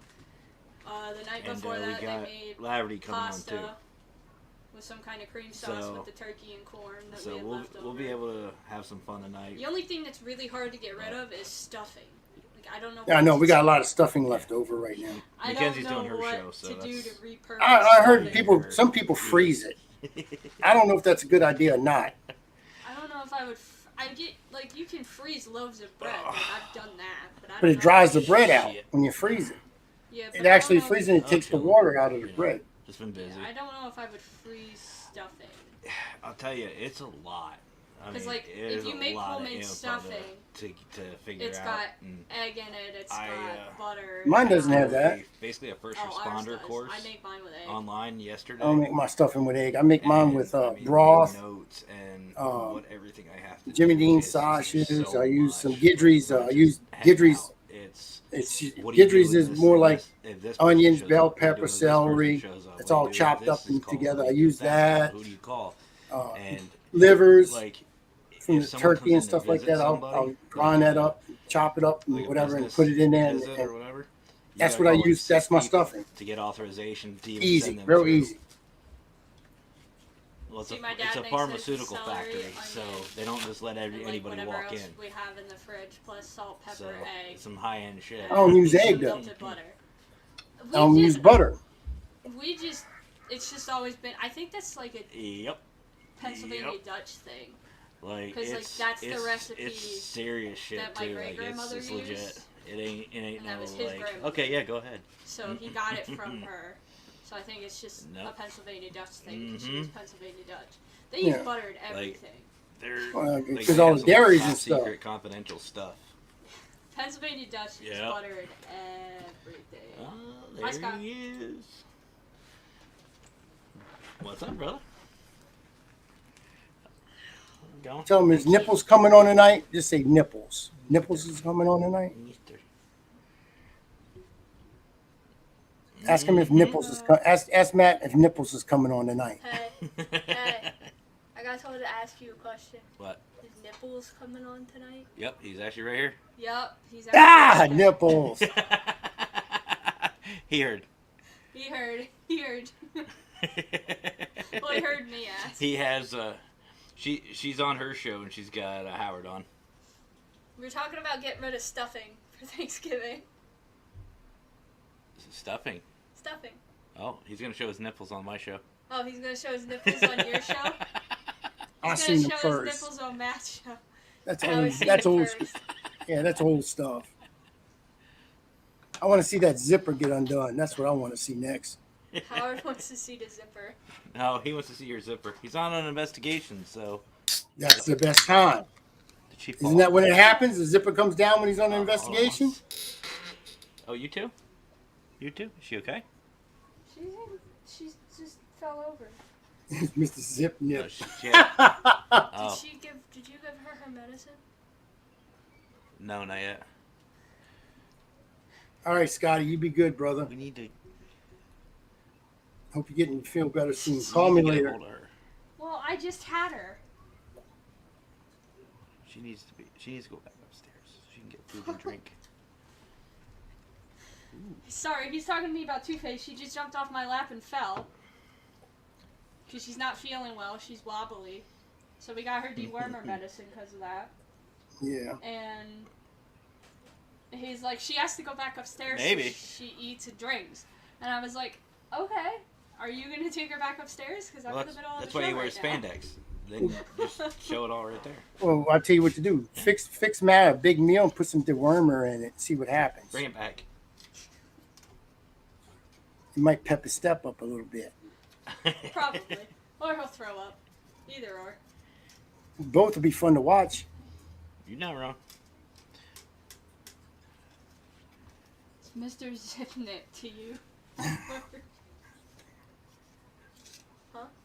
The night And before we that, got they made Laverty coming on pasta too. with some kind of cream sauce So- with the turkey and corn that we So had left over. we'll be able to have some fun tonight. The only thing that's really hard to get rid of is stuffing. Like, I don't know. Yeah, I what know to we got a do. lot of stuffing left over right now. I Mackenzie's don't know doing her what show, so to do that's- to repurpose. I heard stuffing. some people freeze it. I don't know if that's a good idea or not. I don't know if I would. I get like you can freeze loaves of bread. Like, I've done that, but I don't But it know. dries the bread out Shit. when you freeze it. Yeah, but It I actually don't know- freezing it takes the Okay. water out of the You know, bread. Just been busy. I don't know if I would freeze stuffing. I'll tell you, it's a lot. I 'Cause, mean, like, it if is you a make lot of homemade info stuffing, to figure It's out. got and egg in it. It's I, got butter. Mine doesn't have that. Basically, a first Oh, ours responder does. course I make mine with egg. online yesterday. I don't make my stuffing with egg. I make mine And, with I mean, broth, notes, and uh, what everything I have to Jimmy do. Dean It's just sausages. so I use much. some Gidry's. Like, I use just hang Gidry's. out. It's It's what do you do Gidry's with is this more and like this? If this person onions, shows bell up, what do you do pepper, if this person celery. shows up? It's What all do you do if chopped this up is and called? together. What I do you do use if that's that. called? Who do you call? And Livers like from if the someone turkey comes and in to stuff like visit that. I'll somebody, grind like that a- up, chop it up, and like a whatever, and business put it in there. visit or And whatever, you that's gotta what I call, like, use. 6 That's my people stuffing. to get authorization to even Easy, send them real through. easy. Well, it's See, a, my dad it's a makes pharmaceutical celery, factory, onion, so they don't just let and, like, anybody whatever walk else in. we have in the fridge, plus salt, pepper, So egg. some high-end shit. I don't use and egg, some though. melted butter. I don't use butter. We just. It's just always been. I think that's like a Yep. Pennsylvania Yep. Dutch thing. Like 'Cause, like, it's that's the it's, recipe it's serious shit that my too. Like great-grandmother it's legit. used. It ain't And that no was his like. grandmother. Okay, yeah, go ahead. So he got it from her. So I think it's just a Nope. Pennsylvania Dutch thing. 'Cause she Mhm. was Pennsylvania Dutch. They use Yeah. butter in everything. They're Well, like, 'cause they all have the some dairies top and stuff. secret confidential stuff. Pennsylvania Dutch is Yep. butter in everything. Oh, Hi, Scott. there he is. What's up, brother? Going? Tell him his nipples coming on tonight. Just say nipples. Nipples is coming on tonight. Ask him if nipples is ask Matt if nipples is coming on tonight. Hey, I got told to ask you a question. What? Is nipples coming on tonight? Yep, he's actually right here. Yup. He's Ah, actually- nipples. He heard. He heard. He heard. Well, he heard me ask. He has she's on her show and she's got Howard on. We were talking about getting rid of stuffing for Thanksgiving. Stuffing. Stuffing. Oh, he's gonna show his nipples on my show. Oh, he's gonna show his nipples on your show. I He's seen gonna them show his first. nipples on Matt's show. That's I old. was seeing That's it old. first. Yeah, that's old stuff. I want to see that zipper get undone. That's what I want to see next. Howard wants to see the zipper. No, he wants to see your zipper. He's on an investigation, so. That's the best time. Did she Isn't that when it happens? The zipper comes down when he's on an investigation. Oh, you too? You too? Is she okay? She just fell over. Mr. Zip No, Nip. oh, Did you give her medicine? no, not yet. All right, Scotty, you be good, brother. We need to. Hope you're getting feel better soon. we Call need me to get a later. hold of her. Well, I just had her. She needs to go back upstairs so she can get food and drink. Sorry, he's talking to me about Two-Face. She just jumped off my lap and fell. Because she's not feeling well. She's wobbly. So we got her dewormer medicine because of that. Yeah. And he's like, she has to go back upstairs Maybe. so she eats and drinks. And I was like, okay. Are you going to take her back upstairs? Because I'm Well, in the middle of that's the why show you wear right now. spandex. Then just show it all right there. Well, I'll tell you what to do. Fix Matt a big meal and put some dewormer in it. See what happens. Bring it back. You might pep his step up a little bit. Probably. Or he'll throw up. Either or. Both will be fun to watch. You're not wrong. It's Mr. Zipnip to you.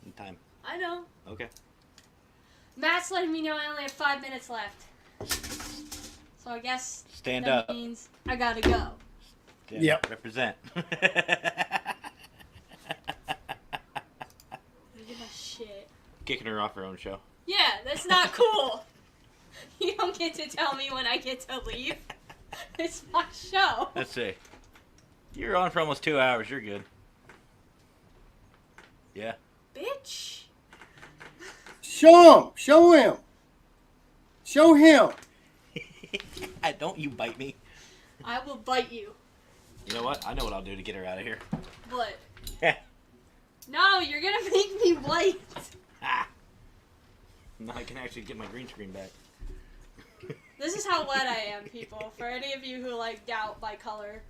in time. I know. Okay. Matt's letting me know I only have 5 minutes left. So I guess Stand that up. means I gotta go. Yep. Represent. Look at that shit. Kicking her off her own show. Yeah, that's not cool. You don't get to tell me when I get to leave. It's my show. Let's see. You're on for almost 2 hours. You're good. Yeah. Bitch. Show him. Show him. Show him. Don't you bite me. I will bite you. You know what? I know what I'll do to get her out of here. What? No, you're gonna make me white. Ah. Now I can actually get my green screen back. This is how white I am, people. For any of you who like doubt my color,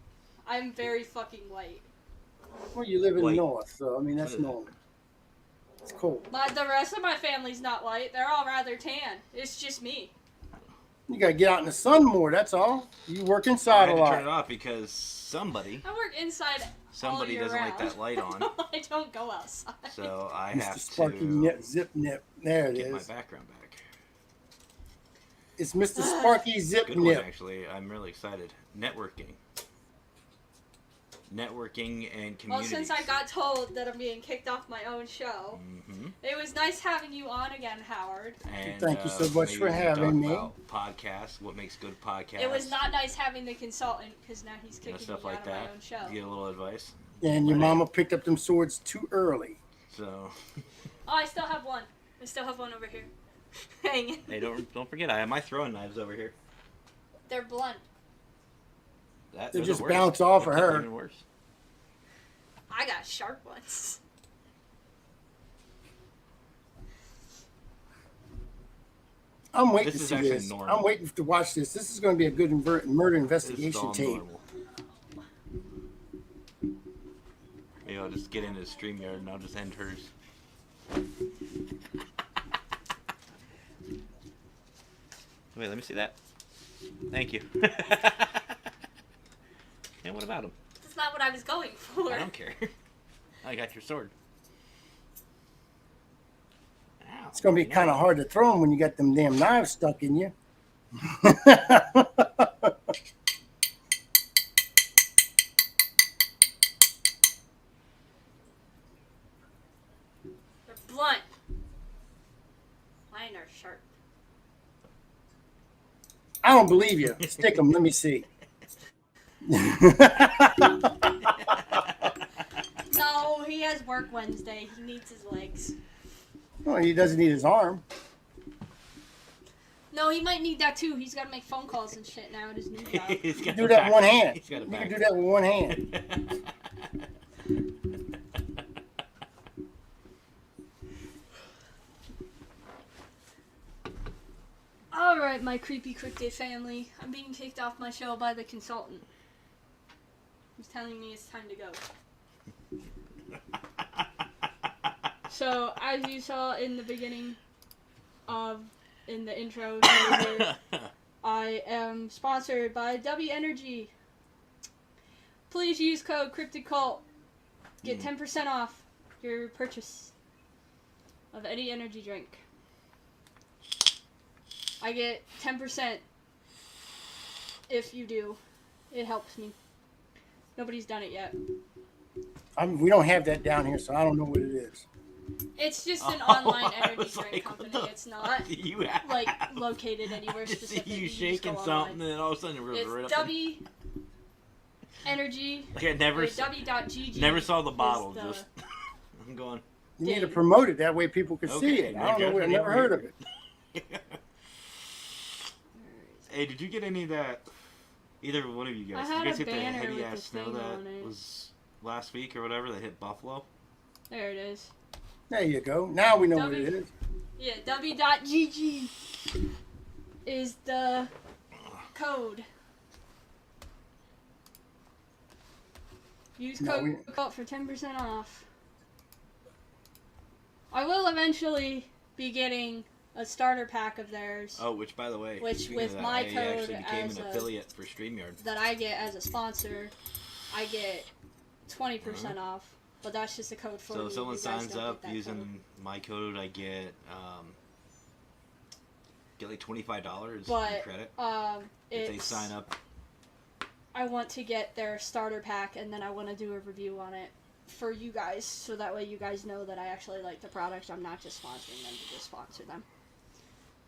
I'm very fucking white. Well, you live in the White. north, so I mean that's normal. It's cold. But the rest of my family's not white. They're all rather tan. It's just me. You gotta get out in the sun more. That's all. You work I inside had a to turn it lot. off because somebody I work inside all Somebody year doesn't like round. that light on. I don't go outside. So I Mr. have Sparky to Nip, Zip Nip. There it get my is. background back. It's Mr. Sparky Zip Good one, Nip. actually. I'm really excited. Networking and community. Well, since I got told that I'm being kicked off my own show, Mm-hmm. it was nice having you on again, Howard. And, Thank you so much maybe for we can having talk me. about podcasts, what makes good podcasts. It was not nice having the consultant because now he's you know, kicking stuff me like out of that. my own show. Get a little advice. And your mama picked up them swords too early. So, Oh, I still have one. I still have one over here. Hanging. hey, don't forget, I have my throwing knives over here. They're blunt. That, They those just are worse. bounce off of They're her. Even worse. I got sharp ones. I'm waiting This to is see actually this. normal. I'm waiting to watch this. This is going to be a good murder This is investigation all tape. normal. Maybe I'll just get into StreamYard and I'll just end hers. Wait, let me see that. Thank you. And what about him? That's not what I was going for. I don't care. I got your sword. Ow. It's going to be kind of hard to throw them when you got them damn knives stuck in you. They're blunt. Mine are sharp. I don't believe you. Stick them. Let me see. No, he has work Wednesday. He needs his legs. Well, he doesn't need his arm. No, he might need that too. He's got to make phone calls and shit now at his new job. He's got Do a that back- one hand. He's got a You back. can do that with one hand. Alright, my creepy cryptid family. I'm being kicked off my show by the consultant. He's telling me it's time to go. So, as you saw in the beginning in the intro, here, I am sponsored by W Energy. Please use code CryptidCult. Get 10% off your purchase of any energy drink. I get 10% if you do. It helps me. Nobody's done it yet. We don't have that down here, so I don't know what it is. It's just an Oh, online I energy was drink like, what company. the It's not You have. like located anywhere I see specific. you just shaking go something, online. and then all of a sudden it was right It's up. W Energy. Like I never, Or W.GG. never saw the is bottle. the- Just I'm going. You need to Yeah. promote it. That way people can see Okay, it. I don't know. we're I've good. never heard of it. Hey, did you get any of that? Either one of you guys. I had Did you guys a get the banner heavy with ass the snow thing that on it. was last week or whatever that hit Buffalo? There it is. There you go. Now we know what it is. Yeah, W.GG is the code. Use No, code we- CULT for 10% off. I will eventually be getting a starter pack of theirs Oh, which by the way, Which, speaking with of that, my I code actually became as an a- affiliate for StreamYard. that I get as a sponsor. I get 20% off. But that's just a code for So me. if someone You guys signs don't up get that using code. my code, I get like $25 But in credit if they it's, sign up. I want to get their starter pack, and then I want to do a review on it for you guys, so that way you guys know that I actually like the product. I'm not just sponsoring them to just sponsor them,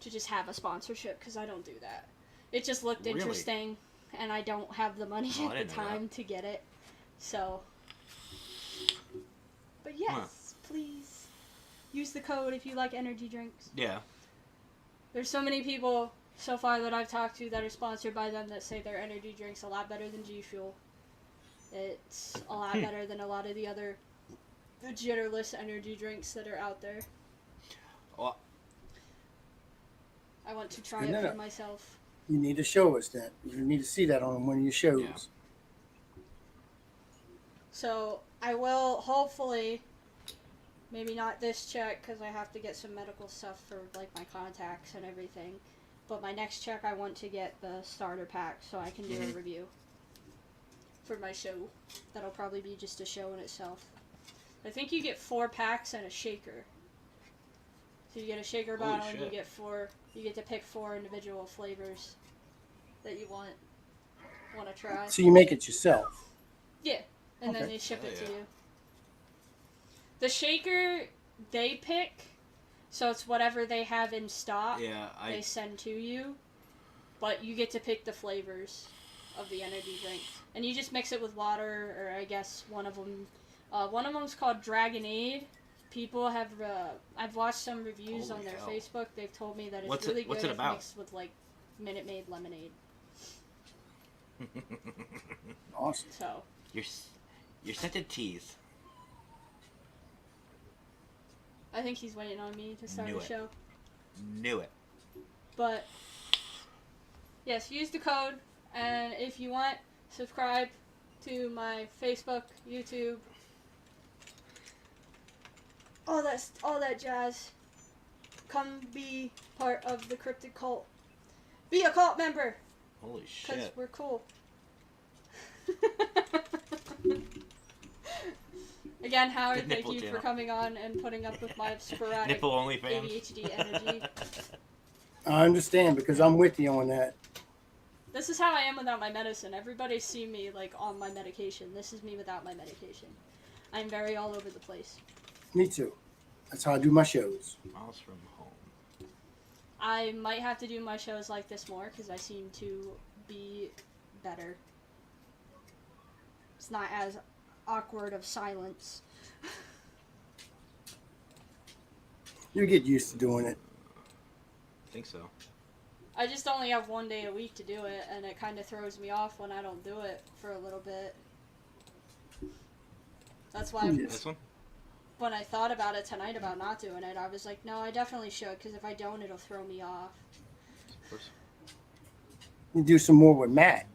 to just have a sponsorship, because I don't do that. It just looked Really? interesting, and I don't have the money Oh, I at the didn't know time to get it. So, but yes, please use the code if you like energy drinks. Yeah. There's so many people so far that I've talked to that are sponsored by them that say their energy drink's a lot better than G Fuel. It's a lot better than a lot of the other jitterless energy drinks that are out there. Well, I want to try Good it for enough. myself. You need to show us that. You need to see that on one of your shows. Yeah. So I will hopefully, maybe not this check because I have to get some medical stuff for like my contacts and everything. But my next check, I want to get the starter pack so I can do a review for my show. That'll probably be just a show in itself. I think you get 4 packs and a shaker. So you get a shaker Holy bottle and you shit. get 4. You get to pick 4 individual flavors that you want to try. So you make it yourself. Yeah, and then Okay. they ship it Hell to yeah. you. The shaker they pick, so it's whatever they have in stock. yeah, They send to you, but you get to pick the flavors of the energy drink, and you just mix it with water, or I guess one of them's called Dragonade. People have I've watched some reviews Holy on their hell. Facebook. They've told me that it's What's really it- what's good it if about? mixed with like Minute Maid lemonade. Awesome. So You're such a tease. I think he's waiting on me to start Knew the it. show. Knew it. But yes, use the code, and if you want, subscribe to my Facebook, YouTube, all that jazz. Come be part of the Cryptid Cult. Be a cult member, Holy because shit. we're cool. Again, Howard, The thank nipple you for channel. coming on and putting up with my sporadic Nipple only fans. ADHD energy. I understand because I'm with you on that. This is how I am without my medicine. Everybody see me like on my medication. This is me without my medication. I'm very all over the place. Me too. That's how I do my shows. Miles from home. I might have to do my shows like this more because I seem to be better. It's not as awkward of silence. You get used to doing it. I think so. I just only have 1 day a week to do it, and it kind of throws me off when I don't do it for a little bit. That's why Yes. This one? when I thought about it tonight about not doing it, I was like, no, I definitely should, because if I don't, it'll throw me off. Of course. You do some more with Matt.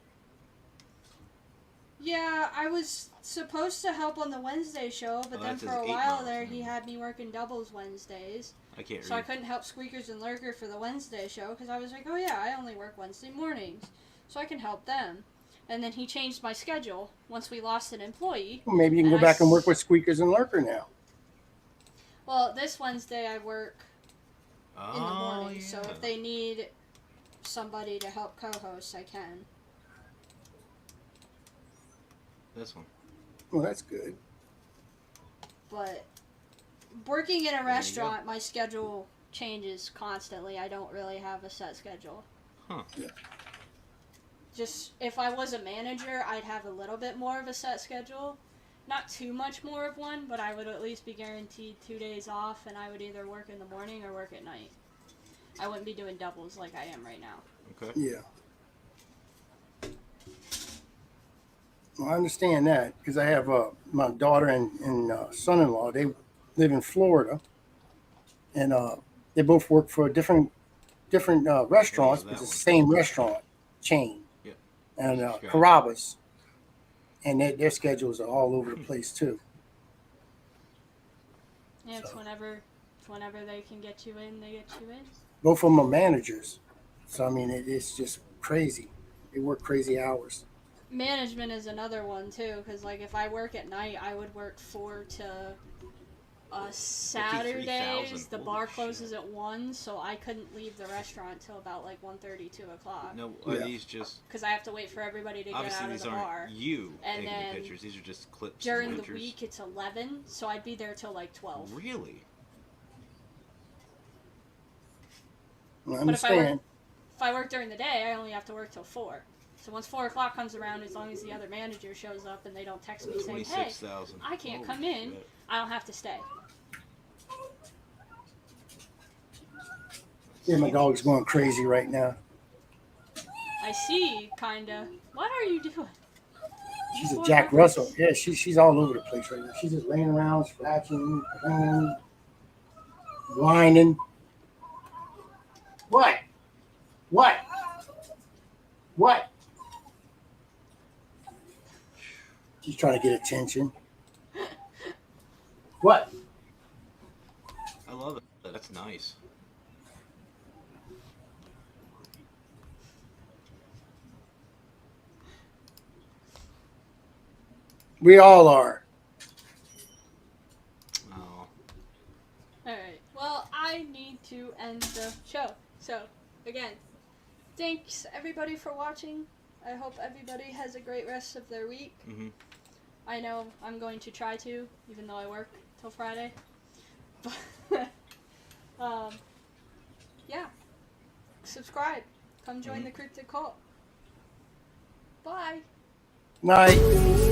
Yeah, I was supposed to help on the Wednesday show, but Oh, then that's for his a 8 while miles, there, he man. had me working doubles Wednesdays. I can't So I read. couldn't help Squeakers and Lurker for the Wednesday show because I was like, oh yeah, I only work Wednesday mornings, so I can help them. And then he changed my schedule once we lost an employee. Well, maybe you can And go I back and s- work with Squeakers and Lurker now. Well, this Wednesday I work Oh, in the morning, so yeah. if they need somebody to help co-host, I can. This one. Well, that's good. But working in a go. restaurant, my schedule changes constantly. I don't really have a set schedule. Huh. Yeah. Just if I was a manager, I'd have a little bit more of a set schedule. Not too much more of one, but I would at least be guaranteed 2 days off, and I would either work in the morning or work at night. I wouldn't be doing doubles like I am right now. Okay. Yeah. Well, I understand that because I have my daughter and son-in-law. They live in Florida, and they both work for different restaurants, that but the one? same restaurant chain. Yeah. And Got it. Carrabba's, and their schedules are all over the place too. Yeah, it's So- whenever they can get you in, they get you in. Both of them are managers, so I mean it's just crazy. They work crazy hours. management is another one too, because like if I work at night, I would work 4 to Saturdays. 53,000. The Holy bar shit. closes at 1, so I couldn't leave the restaurant till about like 1:30, 2 o'clock. No, are Yeah. these just Because I have to wait for everybody to get obviously out of these the aren't bar. you And taking then the pictures? These are just clips. During and the pictures. week, it's 11, so I'd be there till like 12. Really? I But if I understand. If I work during the day, I only have to work till 4. So once 4 o'clock comes around, as long as the other manager shows up and they don't text me saying, hey, 26,000. I can't Holy come in, shit. I don't have to stay. Yeah, my dog's going crazy right now. I see, kinda. What are you doing? She's a Jack Russell. Yeah, she's all over the place right now. She's just laying around, scratching, playing, whining. What? What? What? She's trying to get attention. What? I love it. That's nice. We all are. Oh. Alright, well, I need to end the show. So, again, thanks everybody for watching. I hope everybody has a great rest of their week. Mm-hmm. I know I'm going to try to, even though I work till Friday. But, yeah. Subscribe. Come join the Cryptid Cult. Bye. Night.